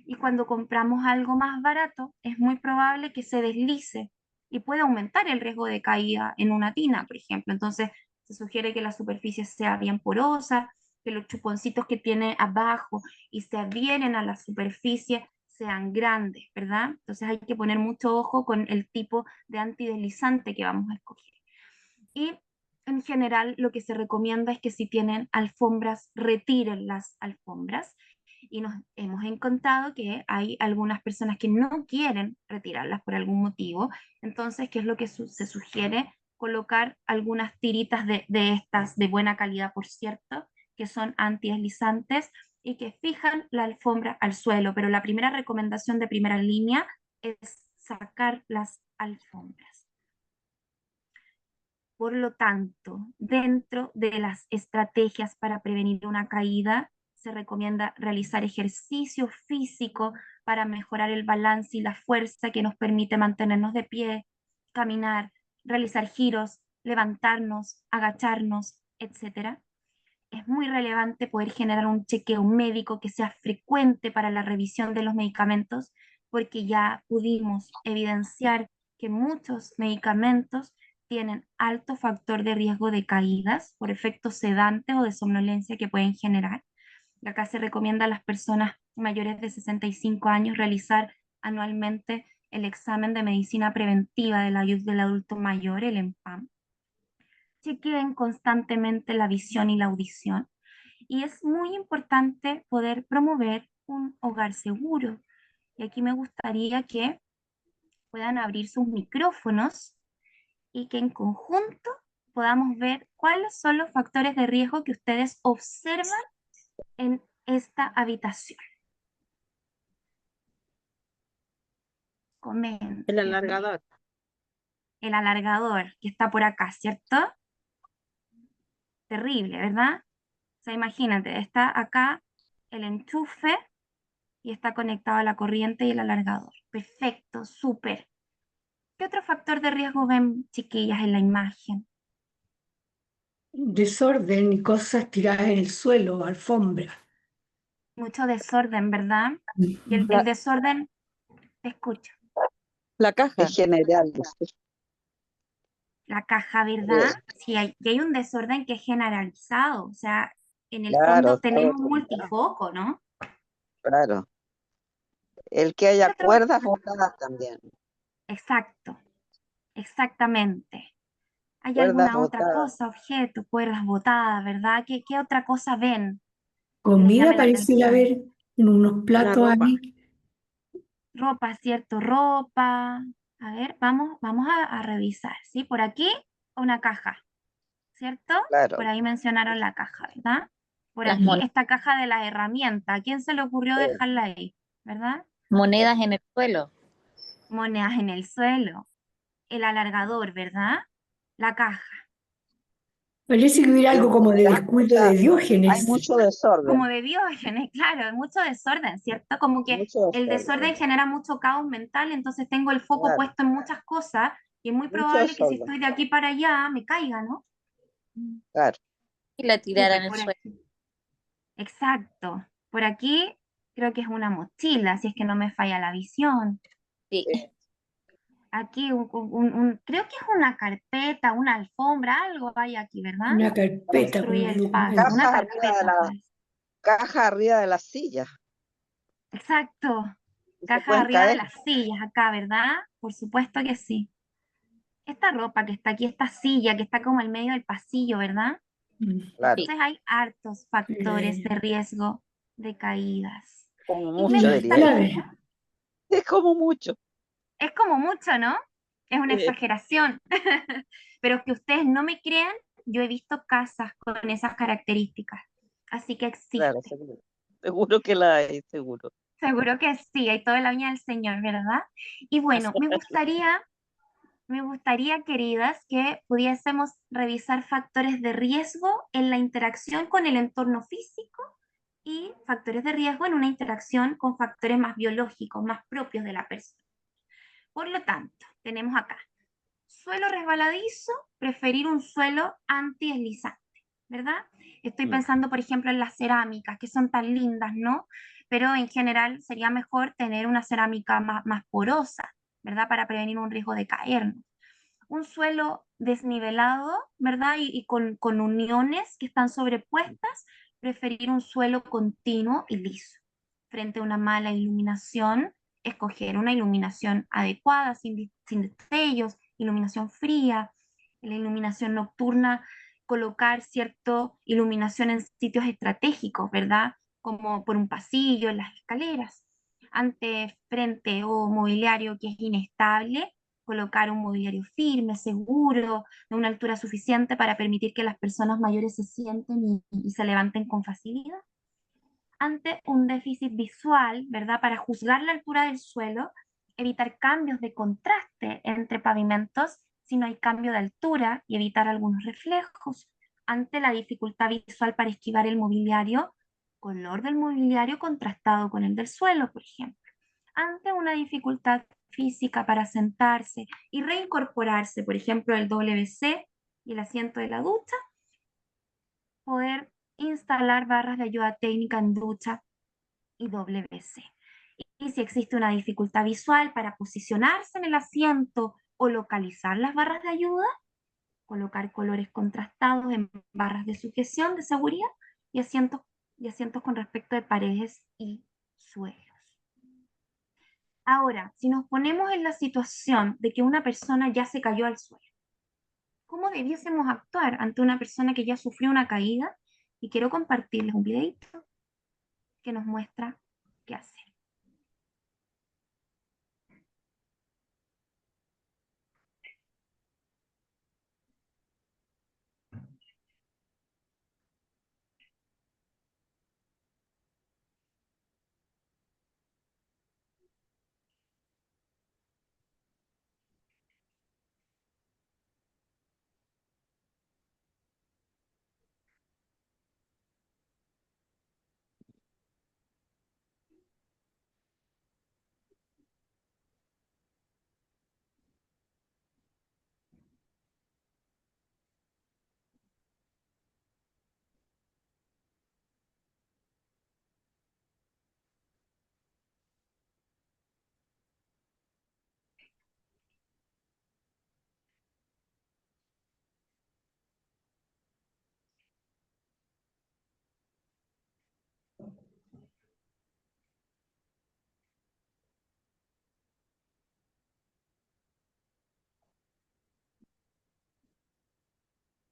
y cuando compramos algo más barato es muy probable que se deslice y puede aumentar el riesgo de caída en una tina, por ejemplo. Entonces, se sugiere que la superficie sea bien porosa, que los chuponcitos que tiene abajo y se adhieren a la superficie sean grandes, ¿verdad? Entonces hay que poner mucho ojo con el tipo de antideslizante que vamos a escoger. Y en general lo que se recomienda es que si tienen alfombras, retiren las alfombras y nos hemos encontrado que hay algunas personas que no quieren retirarlas por algún motivo. Entonces, ¿qué es lo que se sugiere? Colocar algunas tiritas de estas de buena calidad, por cierto, que son antideslizantes y que fijan la alfombra al suelo. Pero la primera recomendación de primera línea es sacar las alfombras. Por lo tanto, dentro de las estrategias para prevenir una caída, se recomienda realizar ejercicio físico para mejorar el balance y la fuerza que nos permite mantenernos de pie, caminar, realizar giros, levantarnos, agacharnos, etcétera. Es muy relevante poder generar un chequeo médico que sea frecuente para la revisión de los medicamentos, porque ya pudimos evidenciar que muchos medicamentos tienen alto factor de riesgo de caídas por efectos sedantes o de somnolencia que pueden generar. Y acá se recomienda a las personas mayores de 65 años realizar anualmente el examen de medicina preventiva de la ayuda del adulto mayor, el EMPAM. Chequeen constantemente la visión y la audición. Y es muy importante poder promover un hogar seguro. Y aquí me gustaría que puedan abrir sus micrófonos y que en conjunto podamos ver cuáles son los factores de riesgo que ustedes observan en esta habitación. Comenten. El alargador. El alargador que está por acá, ¿cierto? Terrible, ¿verdad? O sea, imagínate, está acá el enchufe y está conectado a la corriente y el alargador. Perfecto, súper. ¿Qué otro factor de riesgo ven, chiquillas, en la imagen? Desorden y cosas tiradas en el suelo, alfombra. Mucho desorden, ¿verdad? Y el La, desorden, te escucho. La caja. es general, La caja, ¿verdad? Sí, y hay un desorden que es generalizado, o sea, en el claro, fondo todo, tenemos multifoco, ¿no? claro. El que ¿Qué haya otro? cuerdas botadas también, Exacto, exactamente. ¿Hay cuerdas alguna otra botadas. cosa, objeto, cuerdas botadas, ¿verdad? ¿Qué otra cosa ven que les Comida llame la pareciera atención? haber en unos La platos ropa. ahí. Ropa, ¿cierto? Ropa. A ver, vamos a revisar, ¿sí? Por aquí, una caja, ¿cierto? Claro. Por ahí mencionaron la caja, ¿verdad? Por Las aquí, mon- esta caja de la herramienta. ¿A quién se le ocurrió Sí. dejarla ahí? ¿Verdad? monedas en el suelo. Monedas en el suelo. El alargador, ¿verdad? La caja. Parece que hubiera Y algo como de o descuido sea, de hay Diógenes. mucho Como desorden, de Diógenes, claro, hay mucho desorden, ¿cierto? Como que mucho el desorden desorden, genera mucho caos mental, entonces tengo el foco claro, puesto en muchas cosas y es muy mucho probable que si desorden, estoy de aquí para allá me caiga, ¿no? claro. Y la tiraran Súper, al por suelo. aquí. Exacto. Por aquí creo que es una mochila, si es que no me falla la visión. Sí. Sí, Aquí creo que es una carpeta, una alfombra, algo hay aquí, ¿verdad? Una carpeta, Obstruye como el yo paso, comento. una cajas arriba de carpeta, la, parece. cajas arriba de las sillas, Exacto. y se Cajas pueden arriba de caer, las sillas acá, ¿verdad? Por supuesto que sí. Esta ropa que está aquí, esta silla que está como en medio del pasillo, ¿verdad? claro, Entonces hay hartos factores Sí. de riesgo de caídas. como Y me mucho Una diría yo, gustaría, clave. es como mucho. es como mucho, ¿no? Es una Sí, exageración. Pero que ustedes no me crean, yo he visto casas con esas características. Así que claro, existe. seguro, seguro que la hay, seguro. Seguro que sí, hay toda la viña del Señor, ¿verdad? Y bueno, me gustaría, queridas, que pudiésemos revisar factores de riesgo en la interacción con el entorno físico y factores de riesgo en una interacción con factores más biológicos, más propios de la persona. Por lo tanto, tenemos acá suelo resbaladizo, preferir un suelo antideslizante, ¿verdad? Estoy Mm, pensando, por ejemplo, en las cerámicas, que son tan lindas, ¿no? Pero en general sería mejor tener una cerámica más porosa, ¿verdad? Para prevenir un riesgo de caernos. Un suelo desnivelado, ¿verdad? Y con uniones que están sobrepuestas, preferir un suelo continuo y liso. Frente a una mala iluminación, escoger una iluminación adecuada, sin destellos, iluminación fría, la iluminación nocturna, colocar cierta iluminación en sitios estratégicos, ¿verdad? Como por un pasillo, en las escaleras. Ante frente o mobiliario que es inestable, colocar un mobiliario firme, seguro, de una altura suficiente para permitir que las personas mayores se sienten y se levanten con facilidad. Ante un déficit visual, ¿verdad? Para juzgar la altura del suelo, evitar cambios de contraste entre pavimentos si no hay cambio de altura y evitar algunos reflejos. Ante la dificultad visual para esquivar el mobiliario, color del mobiliario contrastado con el del suelo, por ejemplo. Ante una dificultad física para sentarse y reincorporarse, por ejemplo, el WC y el asiento de la ducha, poder instalar barras de ayuda técnica en ducha y WC. Y si existe una dificultad visual para posicionarse en el asiento o localizar las barras de ayuda, colocar colores contrastados en barras de sujeción de seguridad y asientos con respecto de paredes y suelos. Ahora, si nos ponemos en la situación de que una persona ya se cayó al suelo, ¿cómo debiésemos actuar ante una persona que ya sufrió una caída? Y quiero compartirles un videito que nos muestra qué hacer.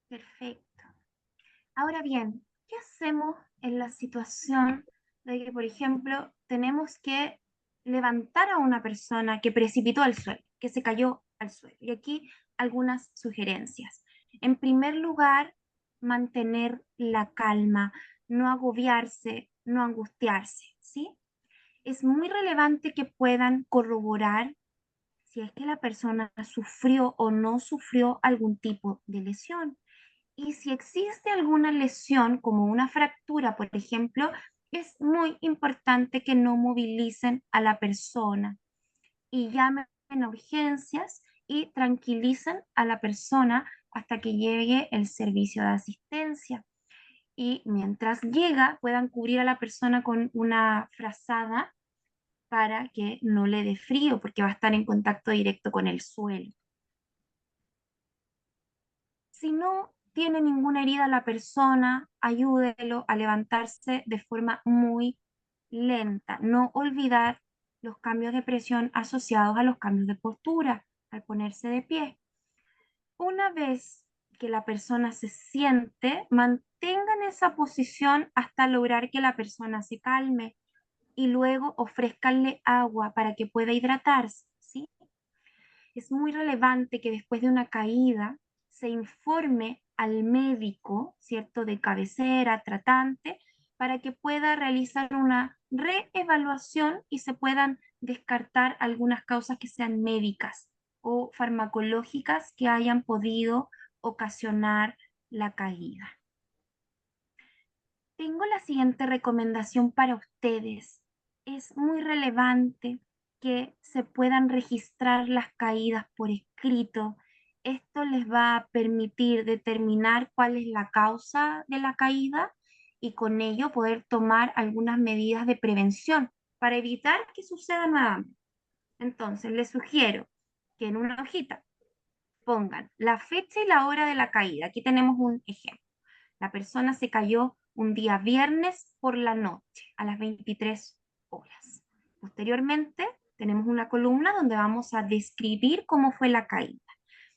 Perfecto. Ahora bien, ¿qué hacemos en la situación de que, por ejemplo, tenemos que levantar a una persona que precipitó al suelo, que se cayó al suelo? Y aquí algunas sugerencias. En primer lugar, mantener la calma, no agobiarse, no angustiarse, ¿sí? Es muy relevante que puedan corroborar si es que la persona sufrió o no sufrió algún tipo de lesión. Y si existe alguna lesión, como una fractura, por ejemplo, es muy importante que no movilicen a la persona y llamen a urgencias y tranquilicen a la persona hasta que llegue el servicio de asistencia. Y mientras llega, puedan cubrir a la persona con una frazada para que no le dé frío, porque va a estar en contacto directo con el suelo. Si no tiene ninguna herida la persona, ayúdelo a levantarse de forma muy lenta. No olvidar los cambios de presión asociados a los cambios de postura al ponerse de pie. Una vez que la persona se siente, mantengan esa posición hasta lograr que la persona se calme y luego ofrézcanle agua para que pueda hidratarse, ¿sí? Es muy relevante que después de una caída se informe al médico, ¿cierto?, de cabecera, tratante, para que pueda realizar una reevaluación y se puedan descartar algunas causas que sean médicas o farmacológicas que hayan podido ocasionar la caída. Tengo la siguiente recomendación para ustedes. Es muy relevante que se puedan registrar las caídas por escrito. Esto les va a permitir determinar cuál es la causa de la caída y con ello poder tomar algunas medidas de prevención para evitar que suceda nuevamente. Entonces, les sugiero que en una hojita pongan la fecha y la hora de la caída. Aquí tenemos un ejemplo. La persona se cayó un día viernes por la noche a las 23 horas. Posteriormente, tenemos una columna donde vamos a describir cómo fue la caída.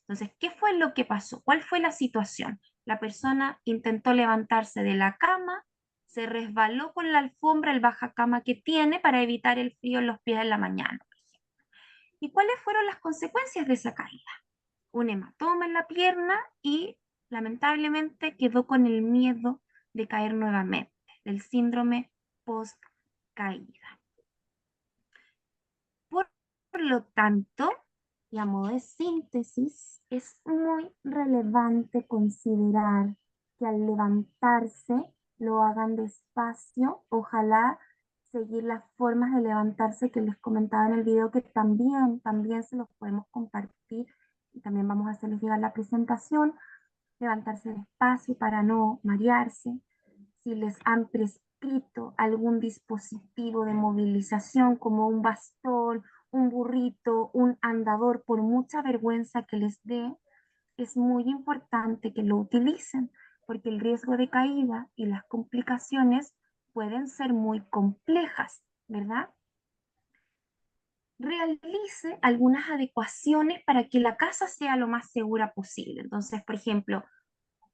Entonces, ¿qué fue lo que pasó? ¿Cuál fue la situación? La persona intentó levantarse de la cama, se resbaló con la alfombra, el bajacama que tiene para evitar el frío en los pies en la mañana, por ejemplo. ¿Y cuáles fueron las consecuencias de esa caída? Un hematoma en la pierna y lamentablemente quedó con el miedo de caer nuevamente, del síndrome post-caída. Por lo tanto, y a modo de síntesis, es muy relevante considerar que al levantarse lo hagan despacio, ojalá seguir las formas de levantarse que les comentaba en el video, que también se los podemos compartir y también vamos a hacerles llegar la presentación. Levantarse despacio para no marearse. Si les han prescrito algún dispositivo de movilización como un bastón, un burrito, un andador, por mucha vergüenza que les dé, es muy importante que lo utilicen porque el riesgo de caída y las complicaciones pueden ser muy complejas, ¿verdad? Realice algunas adecuaciones para que la casa sea lo más segura posible. Entonces, por ejemplo,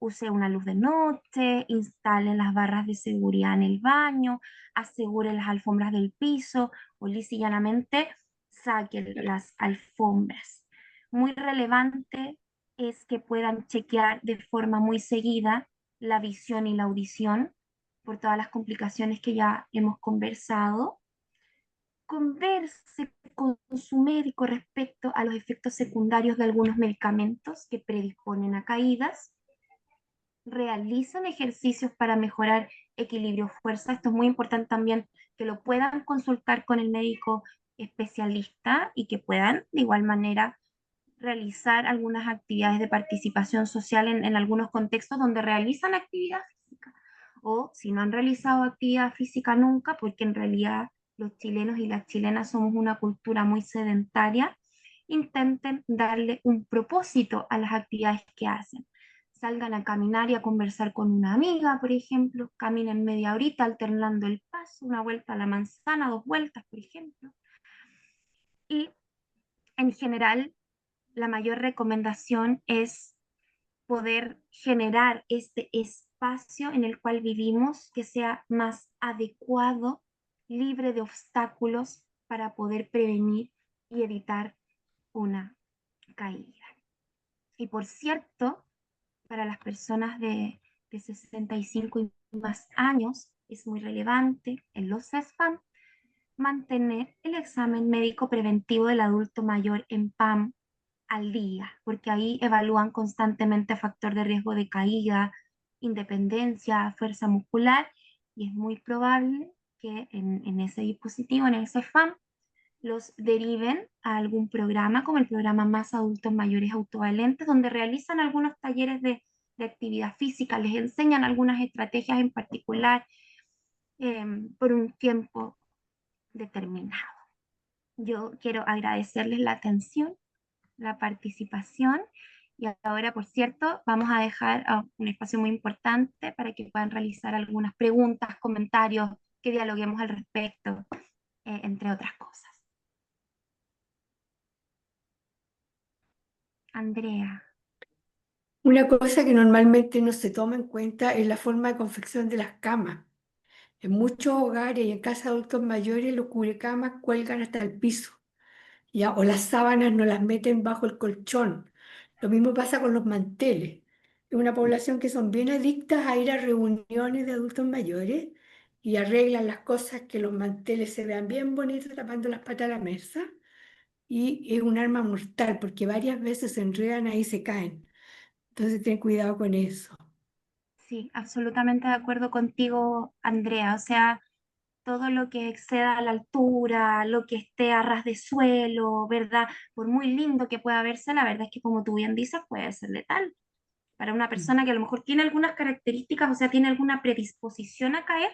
use una luz de noche, instale las barras de seguridad en el baño, asegure las alfombras del piso o lisa y llanamente saque las alfombras. Muy relevante es que puedan chequear de forma muy seguida la visión y la audición por todas las complicaciones que ya hemos conversado. Converse con su médico respecto a los efectos secundarios de algunos medicamentos que predisponen a caídas. Realizan ejercicios para mejorar equilibrio, fuerza. Esto es muy importante también que lo puedan consultar con el médico especialista y que puedan de igual manera realizar algunas actividades de participación social en algunos contextos donde realizan actividad física. O si no han realizado actividad física nunca, porque en realidad los chilenos y las chilenas somos una cultura muy sedentaria, intenten darle un propósito a las actividades que hacen. Salgan a caminar y a conversar con una amiga, por ejemplo, caminen media horita alternando el paso, una vuelta a la manzana, 2 vueltas, por ejemplo. Y en general, la mayor recomendación es poder generar este espacio en el cual vivimos que sea más adecuado, libre de obstáculos para poder prevenir y evitar una caída. Y por cierto, para las personas de 65 y más años es muy relevante en los CESFAM mantener el examen médico preventivo del adulto mayor en PAM al día, porque ahí evalúan constantemente factor de riesgo de caída, independencia, fuerza muscular, y es muy probable que en ese dispositivo, en ese FAM, los deriven a algún programa, como el programa Más Adultos Mayores Autovalentes, donde realizan algunos talleres de actividad física, les enseñan algunas estrategias en particular por un tiempo determinado. Yo quiero agradecerles la atención, la participación, y ahora, por cierto, vamos a dejar un espacio muy importante para que puedan realizar algunas preguntas, comentarios, que dialoguemos al respecto, entre otras cosas. Andrea. Una cosa que normalmente no se toma en cuenta es la forma de confección de las camas. En muchos hogares y en casas de adultos mayores los cubrecamas cuelgan hasta el piso, ¿ya? O las sábanas no las meten bajo el colchón. Lo mismo pasa con los manteles. Es una población que son bien adictas a ir a reuniones de adultos mayores y arreglan las cosas que los manteles se vean bien bonitos tapando las patas de la mesa. Y es un arma mortal porque varias veces se enredan ahí y se caen. Entonces ten cuidado con eso. Sí, absolutamente de acuerdo contigo, Andrea. O sea, todo lo que exceda la altura, lo que esté a ras de suelo, ¿verdad? Por muy lindo que pueda verse, la verdad es que como tú bien dices, puede ser letal para una persona que a lo mejor tiene algunas características, o sea, tiene alguna predisposición a caer.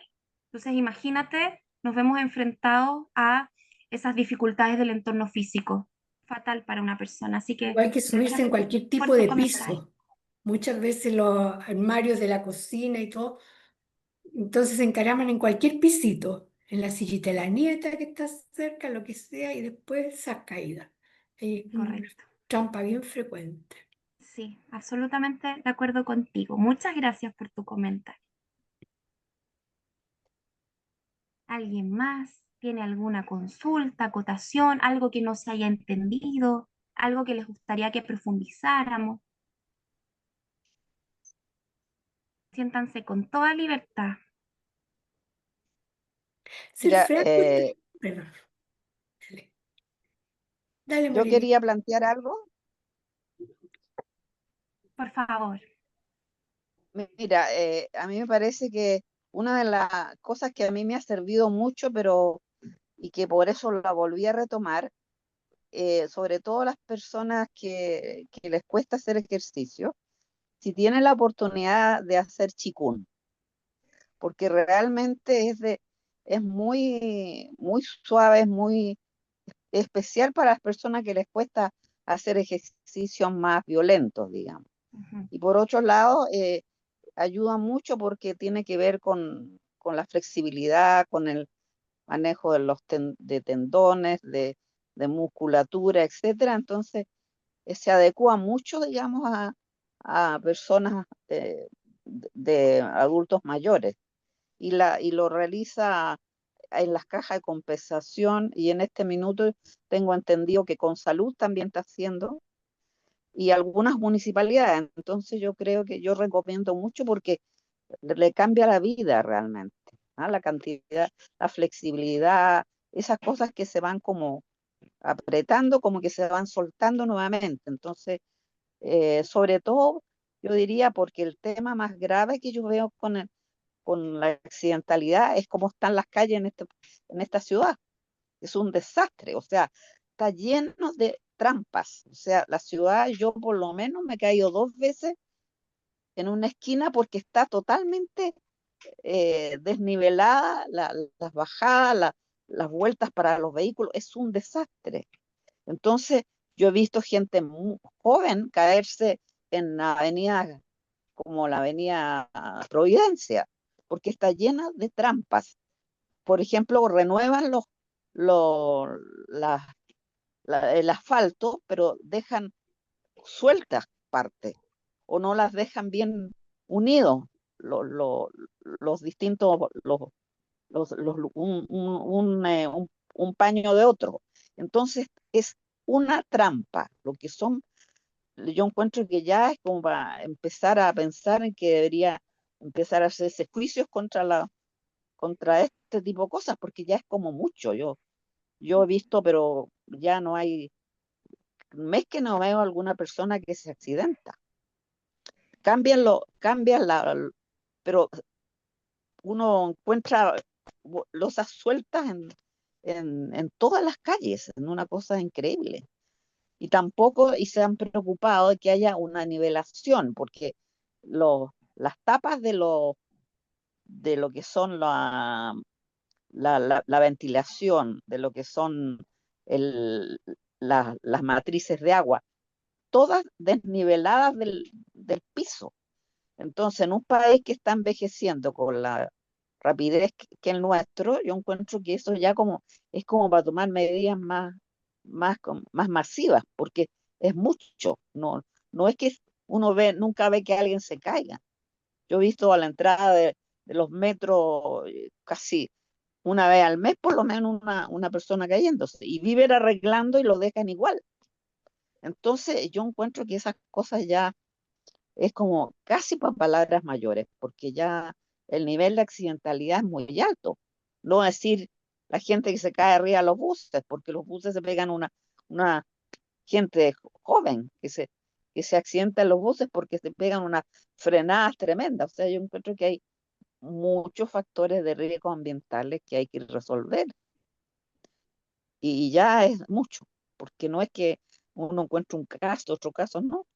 Entonces, imagínate, nos vemos enfrentados a esas dificultades del entorno físico. Fatal para una persona. Así O que hay que subirse en gracias cualquier por tipo tu de comentario. piso. Muchas veces los armarios de la cocina y todo, entonces se encaraman en cualquier pisito, en la sillita de la nieta que está cerca, lo que sea, y después esa caída. Es una Correcto. trampa bien frecuente. Sí, absolutamente de acuerdo contigo. Muchas gracias por tu comentario. ¿Alguien más tiene alguna consulta, acotación, algo que no se haya entendido, algo que les gustaría que profundizáramos? Siéntanse con toda libertad, Ser Mira, franco, perdón, dale, dale, yo Marilyn. quería plantear algo. por favor. Mira, a mí me parece que una de las cosas que a mí me ha servido mucho, pero y que por eso la volví a retomar, sobre todo las personas que les cuesta hacer ejercicio, si tienen la oportunidad de hacer chikun, porque realmente es muy suave, es muy especial para las personas que les cuesta hacer ejercicios más violentos, digamos. Ujú, Y por otro lado, ayuda mucho porque tiene que ver con la flexibilidad, con el manejo de de tendones, de musculatura, etcétera. Entonces, se adecua mucho, digamos, a personas de adultos mayores y lo realiza en las cajas de compensación y en este minuto tengo entendido que con salud también está haciendo y algunas municipalidades. Entonces yo creo que yo recomiendo mucho porque le cambia la vida realmente, ¿ah? La cantidad, la flexibilidad, esas cosas que se van como apretando, como que se van soltando nuevamente. Entonces, sobre todo, yo diría porque el tema más grave que yo veo con la accidentalidad es cómo están las calles en esta ciudad. Es un desastre, o sea, está lleno de trampas. O sea, la ciudad, yo por lo menos me he caído 2 veces en una esquina porque está totalmente desnivelada, las bajadas, las vueltas para los vehículos, es un desastre. Entonces, yo he visto gente muy joven caerse en avenidas como la avenida Providencia, porque está llena de trampas. Por ejemplo, renuevan los, las- el asfalto, pero dejan sueltas partes o no las dejan bien unidos los distintos, un paño de otro. Entonces es una trampa, lo que son yo encuentro que ya es como para empezar a pensar en que debería empezar a hacerse juicios contra este tipo de cosas, porque ya es como mucho. Yo he visto, pero ya no hay mes que no veo alguna persona que se accidenta. Cambian pero uno encuentra losas sueltas en todas las calles, en una cosa increíble. Y se han preocupado de que haya una nivelación, porque las tapas de lo que son la ventilación, de lo que son el, las matrices de agua, todas desniveladas del piso. Entonces, en un país que está envejeciendo con la rapidez que el nuestro, yo encuentro que eso ya es como para tomar medidas más masivas, porque es mucho. No es que nunca ve que alguien se caiga. Yo he visto a la entrada de los metros casi una vez al mes, por lo menos una persona cayéndose, y viven arreglando y lo dejan igual. Entonces, yo encuentro que esas cosas ya es como casi para palabras mayores, porque ya el nivel de accidentalidad es muy alto. No decir la gente que se cae arriba de los buses, porque los buses se pegan una gente joven que se accidenta en los buses porque se pegan unas frenadas tremendas. O sea, yo encuentro que hay muchos factores de riesgo ambientales que hay que resolver y ya es mucho, porque no es que uno encuentre un caso, otro caso, no.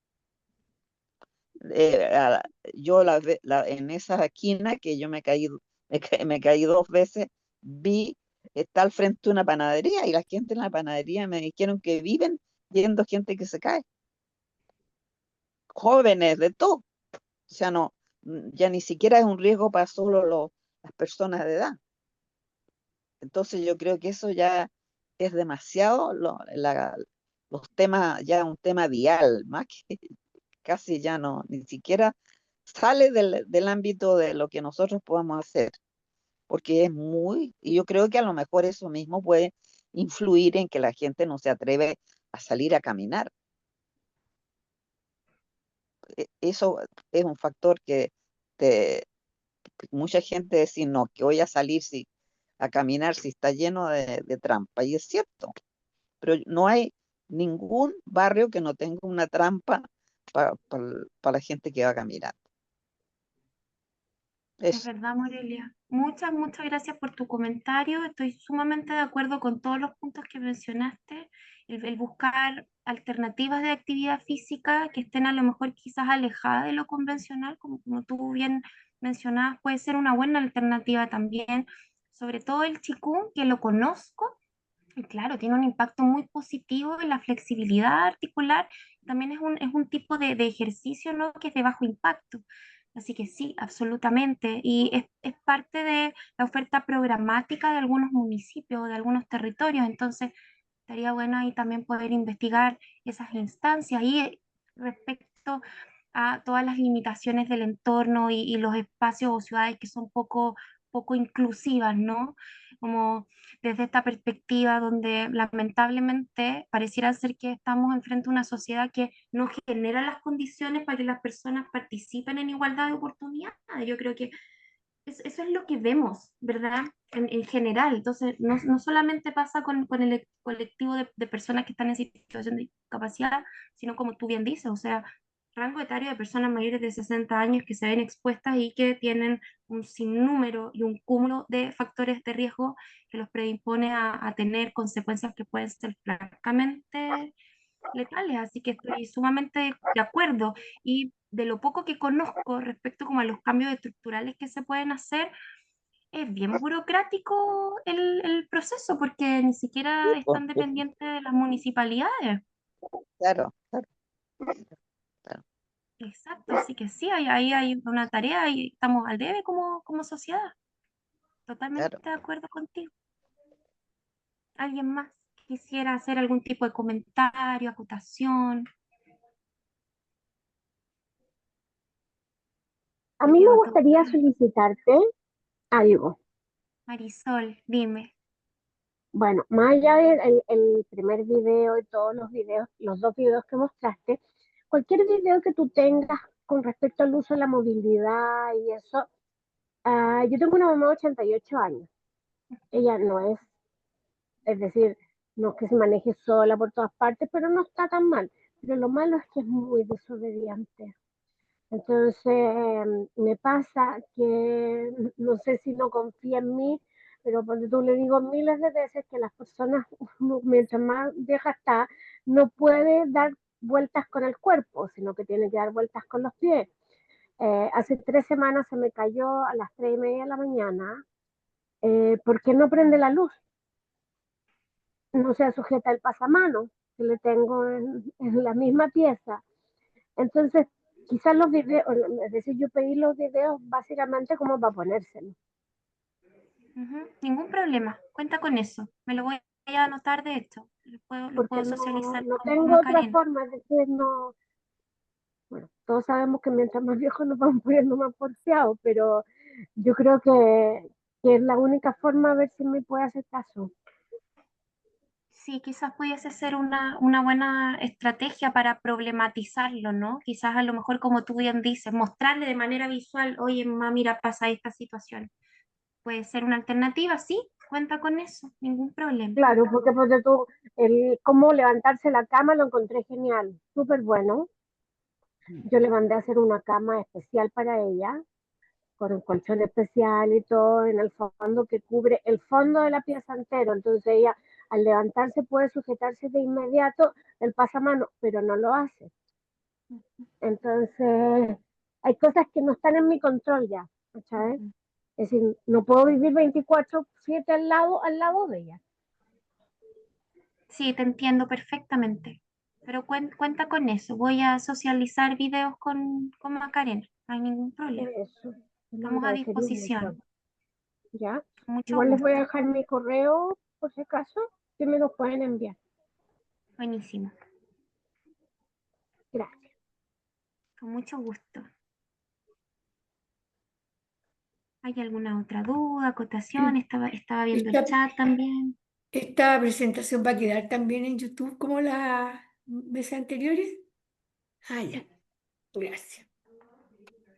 eh, a- yo en esa esquina que yo me caí 2 veces, está al frente de una panadería y la gente en la panadería me dijeron que viven viendo gente que se cae, jóvenes de todo. O sea, no, ya ni siquiera es un riesgo para solo las personas de edad. Entonces yo creo que eso ya es demasiado, los temas, ya un tema vial, más que casi ya no, ni siquiera sale del ámbito de lo que nosotros podamos hacer, porque y yo creo que a lo mejor eso mismo puede influir en que la gente no se atreve a salir a caminar. Eso es un factor que te- mucha gente dice, no, que voy a salir a caminar si está lleno de trampa, y es cierto, pero no hay ningún barrio que no tenga una trampa para la gente que va a caminar. Es Eso, verdad, Morelia. Muchas, muchas gracias por tu comentario. Estoy sumamente de acuerdo con todos los puntos que mencionaste. El buscar alternativas de actividad física que estén a lo mejor quizás alejadas de lo convencional, como tú bien mencionabas, puede ser una buena alternativa también. Sobre todo el chikung, que lo conozco, y claro, tiene un impacto muy positivo en la flexibilidad articular. También es un tipo de ejercicio, ¿no? Que es de bajo impacto. Así que sí, absolutamente. Y es parte de la oferta programática de algunos municipios, de algunos territorios. Entonces, estaría bueno ahí también poder investigar esas instancias. Y respecto a todas las limitaciones del entorno y los espacios o ciudades que son poco inclusivas, ¿no? Como desde esta perspectiva donde lamentablemente pareciera ser que estamos enfrente a una sociedad que no genera las condiciones para que las personas participen en igualdad de oportunidades. Yo creo que eso es lo que vemos, ¿verdad? En general. Entonces, no solamente pasa con el colectivo de personas que están en situación de discapacidad, sino como tú bien dices, o sea, rango etario de personas mayores de 60 años que se ven expuestas y que tienen un sinnúmero y un cúmulo de factores de riesgo que los predispone a tener consecuencias que pueden ser francamente letales, así que estoy sumamente de acuerdo. Y de lo poco que conozco respecto como a los cambios estructurales que se pueden hacer, es bien burocrático el proceso porque ni sí, siquiera pues, están dependientes de las municipalidades. claro, claro, claro, Exacto, así que sí, ahí hay una tarea y estamos al debe como sociedad. Totalmente claro. de acuerdo contigo. ¿Alguien más quisiera hacer algún tipo de comentario, acotación? A mí me Veo a todos. gustaría solicitarte algo. Marisol, dime. Bueno, más allá del el primer video y todos los videos, los dos videos que mostraste, cualquier video que tú tengas con respecto al uso de la movilidad y eso, yo tengo una mamá de 88 años. Ella no es decir, no es que se maneje sola por todas partes, pero no está tan mal. Pero lo malo es que es muy desobediente. Entonces, me pasa que no sé si no confía en mí, pero cuando tú le digo miles de veces que las personas, mientras más vieja está, no puede dar vueltas con el cuerpo, sino que tiene que dar vueltas con los pies. Hace 3 semanas se me cayó a las 3:30 de la mañana porque no prende la luz, no se sujeta el pasamano que le tengo en la misma pieza. Entonces, quizás los videos, es decir, yo pedí los videos básicamente como para ponérselos. Ningún problema, cuenta con eso. Me lo voy a anotar de hecho. Lo Porque puedo socializar no con tengo otra Macarena. forma, es decir, no, bueno, todos sabemos que mientras más viejos nos vamos poniendo más porfiados, pero yo creo que es la única forma a ver si me puede hacer caso. Sí, quizás pudiese ser una buena estrategia para problematizarlo, ¿no? Quizás a lo mejor, como tú bien dices, mostrarle de manera visual, oye, mamá, mira, pasa esta situación. Puede ser una alternativa, sí, cuenta con eso, ningún problema. Claro, porque tú, el cómo levantarse la cama lo encontré genial, súper bueno. Yo le mandé a hacer una cama especial para ella, con un colchón especial y todo en el fondo que cubre el fondo de la pieza entero. Entonces ella al levantarse puede sujetarse de inmediato el pasamano, pero no lo hace. Entonces hay cosas que no están en mi control ya, ¿sabes? Es decir, no puedo vivir 24/7 al lado de ella. Sí, te entiendo perfectamente, pero cuenta con eso. Voy a socializar videos con Macarena, no hay ningún problema. Eso, lo Estamos a agradecería un disposición, montón. ¿Ya? con mucho Igual les voy a gusto. dejar mi correo, por si acaso, que me lo pueden enviar. Buenísimo, Gracias. con mucho gusto. ¿Hay alguna otra duda, acotación? Estaba viendo el Esta, chat también. esta presentación va a quedar también en YouTube como las veces anteriores. Ah, ya, gracias.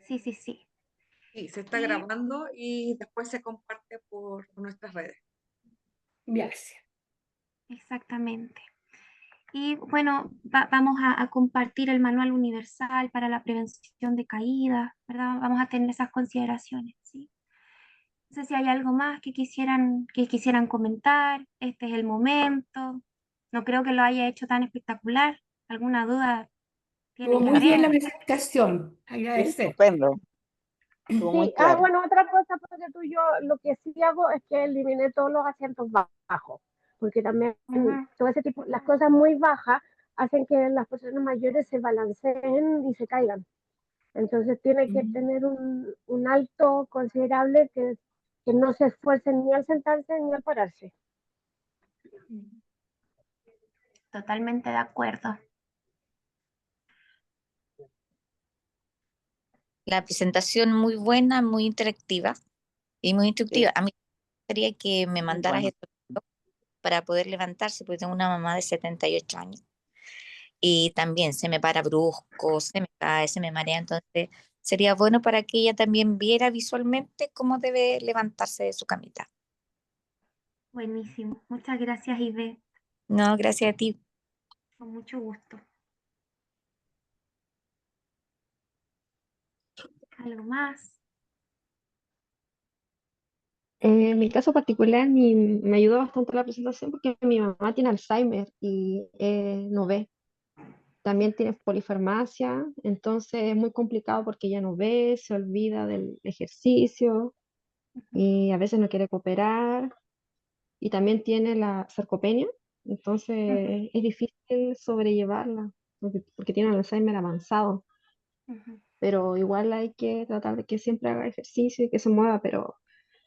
Sí, sí, sí. Sí, se está Y grabando y después se comparte por nuestras redes. Gracias. exactamente. Y bueno, vamos a compartir el manual universal para la prevención de caídas, ¿verdad? Vamos a tener esas consideraciones, ¿sí? No sé si hay algo más que quisieran comentar. Este es el momento. No creo que lo haya hecho tan espectacular. ¿Alguna duda Estuvo tienen, muy bien la Ivette? presentación. Sí, Agradecer. estupendo, estuvo muy Sí, claro. bueno, otra cosa, porque tú yo lo que sí hago es que eliminé todos los asientos bajos, porque también Ujú, todo ese tipo, las cosas muy bajas hacen que las personas mayores se balanceen y se caigan. Entonces tiene que tener un alto considerable que no se esfuercen ni al sentarse ni al pararse. totalmente de acuerdo. La presentación muy buena, muy interactiva y muy instructiva. Sí, A mí me gustaría que me muy mandaras bueno. esto para poder levantarse, porque tengo una mamá de 78 años y también se me para brusco, se me cae, se me marea, entonces sería bueno para que ella también viera visualmente cómo debe levantarse de su camita. Buenísimo. Muchas gracias, Ivette. No, gracias a ti. Con mucho gusto. ¿Algo más? En mi caso particular, me ayudó bastante la presentación porque mi mamá tiene Alzheimer y no ve. También tiene polifarmacia, entonces es muy complicado porque ella no ve, se olvida del ejercicio y a veces no quiere cooperar. Y también tiene la sarcopenia, Ujú, entonces es difícil sobrellevarla porque tiene Alzheimer avanzado. ujú. Pero igual hay que tratar de que siempre haga ejercicio y que se mueva, pero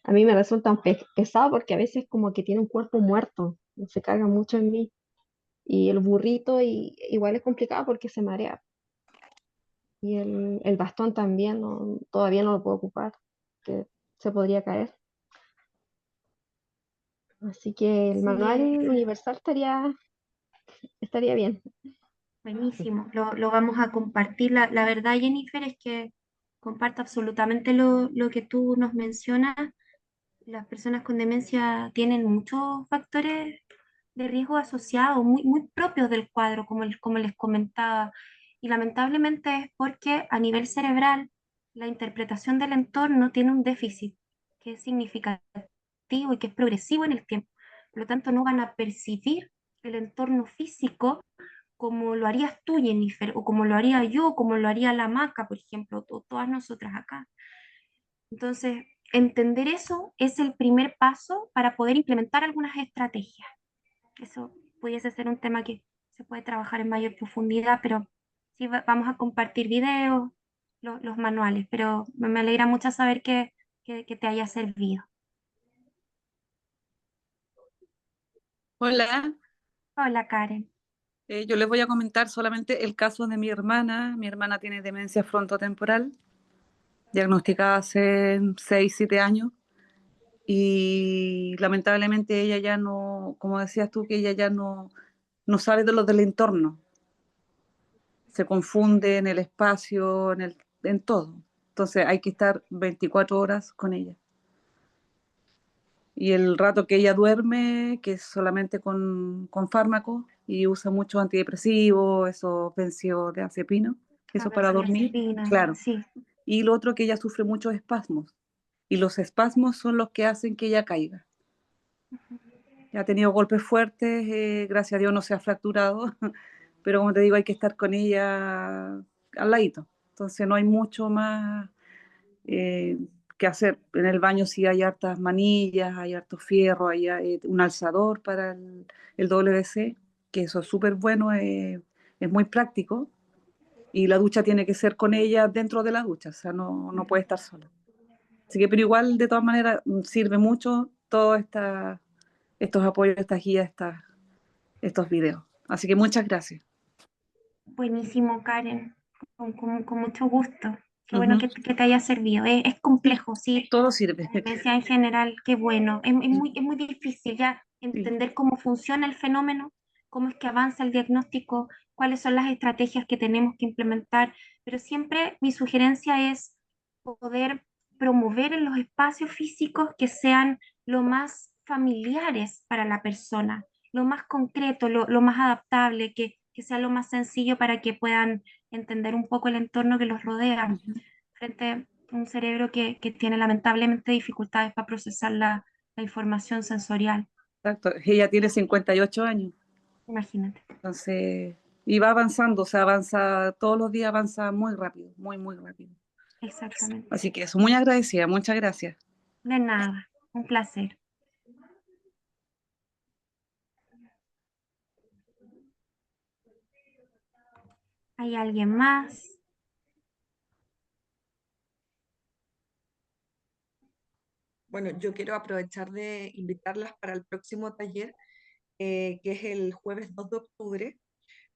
a mí me resulta un pesado porque a veces como que tiene un cuerpo muerto, se carga mucho en mí. Y el burrito igual es complicado porque se marea. Y el bastón también todavía no lo puedo ocupar, que se podría caer. Así que el Sí, manual universal estaría bien. Buenísimo, lo vamos a compartir. La verdad, Jennifer, es que comparto absolutamente lo que tú nos mencionas. Las personas con demencia tienen muchos factores de riesgo asociados, muy propios del cuadro, como les comentaba. Y lamentablemente es porque a nivel cerebral la interpretación del entorno tiene un déficit que es significativo y que es progresivo en el tiempo. Por lo tanto, no van a percibir el entorno físico como lo harías tú, Jennifer, o como lo haría yo, como lo haría la Maca, por ejemplo, o todas nosotras acá. Entonces, entender eso es el primer paso para poder implementar algunas estrategias. Eso pudiese ser un tema que se puede trabajar en mayor profundidad, pero sí vamos a compartir videos, los manuales, pero me alegra mucho saber que te haya servido. Hola, Hola, Karen. yo les voy a comentar solamente el caso de mi hermana. Mi hermana tiene demencia frontotemporal, diagnosticada hace 6, 7 años, y lamentablemente ella ya no, como decías tú, que ella ya no sabe de lo del entorno, se confunde en el espacio, en todo. Entonces hay que estar 24 horas con ella. Y el rato que ella duerme, que es solamente con fármacos, y usa muchos antidepresivos, esos benzodiazepina, eso para dormir, Benzodiazepina, claro. sí. Y lo otro, que ella sufre muchos espasmos, y los espasmos son los que hacen que ella caiga. Ya ha tenido golpes fuertes, gracias a Dios no se ha fracturado, pero como te digo, hay que estar con ella al ladito. Entonces no hay mucho más eh, que hacer. En el baño sí hay hartas manillas, hay harto fierro, hay un alzador para el WC, que eso es súper bueno, es muy práctico. Y la ducha tiene que ser con ella dentro de la ducha, o sea, no puede estar sola. Así que, pero igual, de todas maneras, sirve mucho todos estos apoyos, estas guías, estos videos. Así que muchas gracias. Buenísimo, Karen, con mucho gusto. Qué bueno Ujú. que te haya servido. Es complejo, sí. Todo sirve. La demencia en general, qué bueno. Es muy difícil ya Sí. entender cómo funciona el fenómeno, cómo es que avanza el diagnóstico, cuáles son las estrategias que tenemos que implementar, pero siempre mi sugerencia es poder promover en los espacios físicos que sean lo más familiares para la persona, lo más concreto, lo más adaptable, que sea lo más sencillo para que puedan entender un poco el entorno que los rodea Ujú. frente a un cerebro que tiene lamentablemente dificultades para procesar la información sensorial. Exacto. Ella tiene 58 años. Imagínate. Entonces, y va avanzando, o sea, avanza todos los días, avanza muy rápido, muy rápido. Exactamente. Así que eso, muy agradecida, muchas gracias. De nada. Un placer. ¿Hay alguien más? Bueno, yo quiero aprovechar de invitarlas para el próximo taller, que es el jueves 2 de octubre.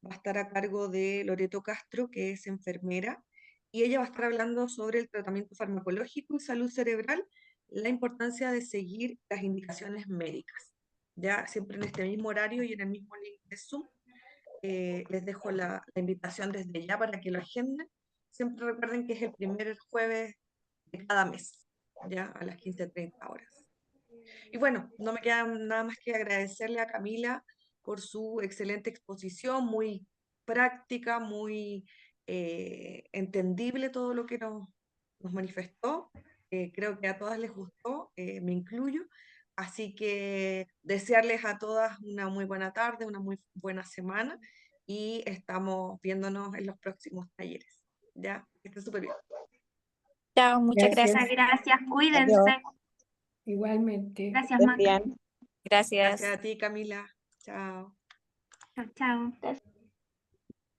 Va a estar a cargo de Loreto Castro, que es enfermera, y ella va a estar hablando sobre el tratamiento farmacológico y salud cerebral, la importancia de seguir las indicaciones médicas. Ya siempre en este mismo horario y en el mismo link de Zoom, les dejo la invitación desde ya para que lo agenden. Siempre recuerden que es el primer jueves de cada mes, ya a las 15:30 horas. Y bueno, no me queda nada más que agradecerle a Camila por su excelente exposición, muy práctica, muy entendible todo lo que nos manifestó. Creo que a todas les gustó, me incluyo. Así que desearles a todas una muy buena tarde, una muy buena semana y estamos viéndonos en los próximos talleres. Ya, que estén súper bien. Chao, muchas Gracias. gracias. Muchas gracias. Adiós. Cuídense. Igualmente. Gracias, Estén Maca. bien. Gracias. Gracias a ti, Camila. Chao. Chao, chao. Gracias.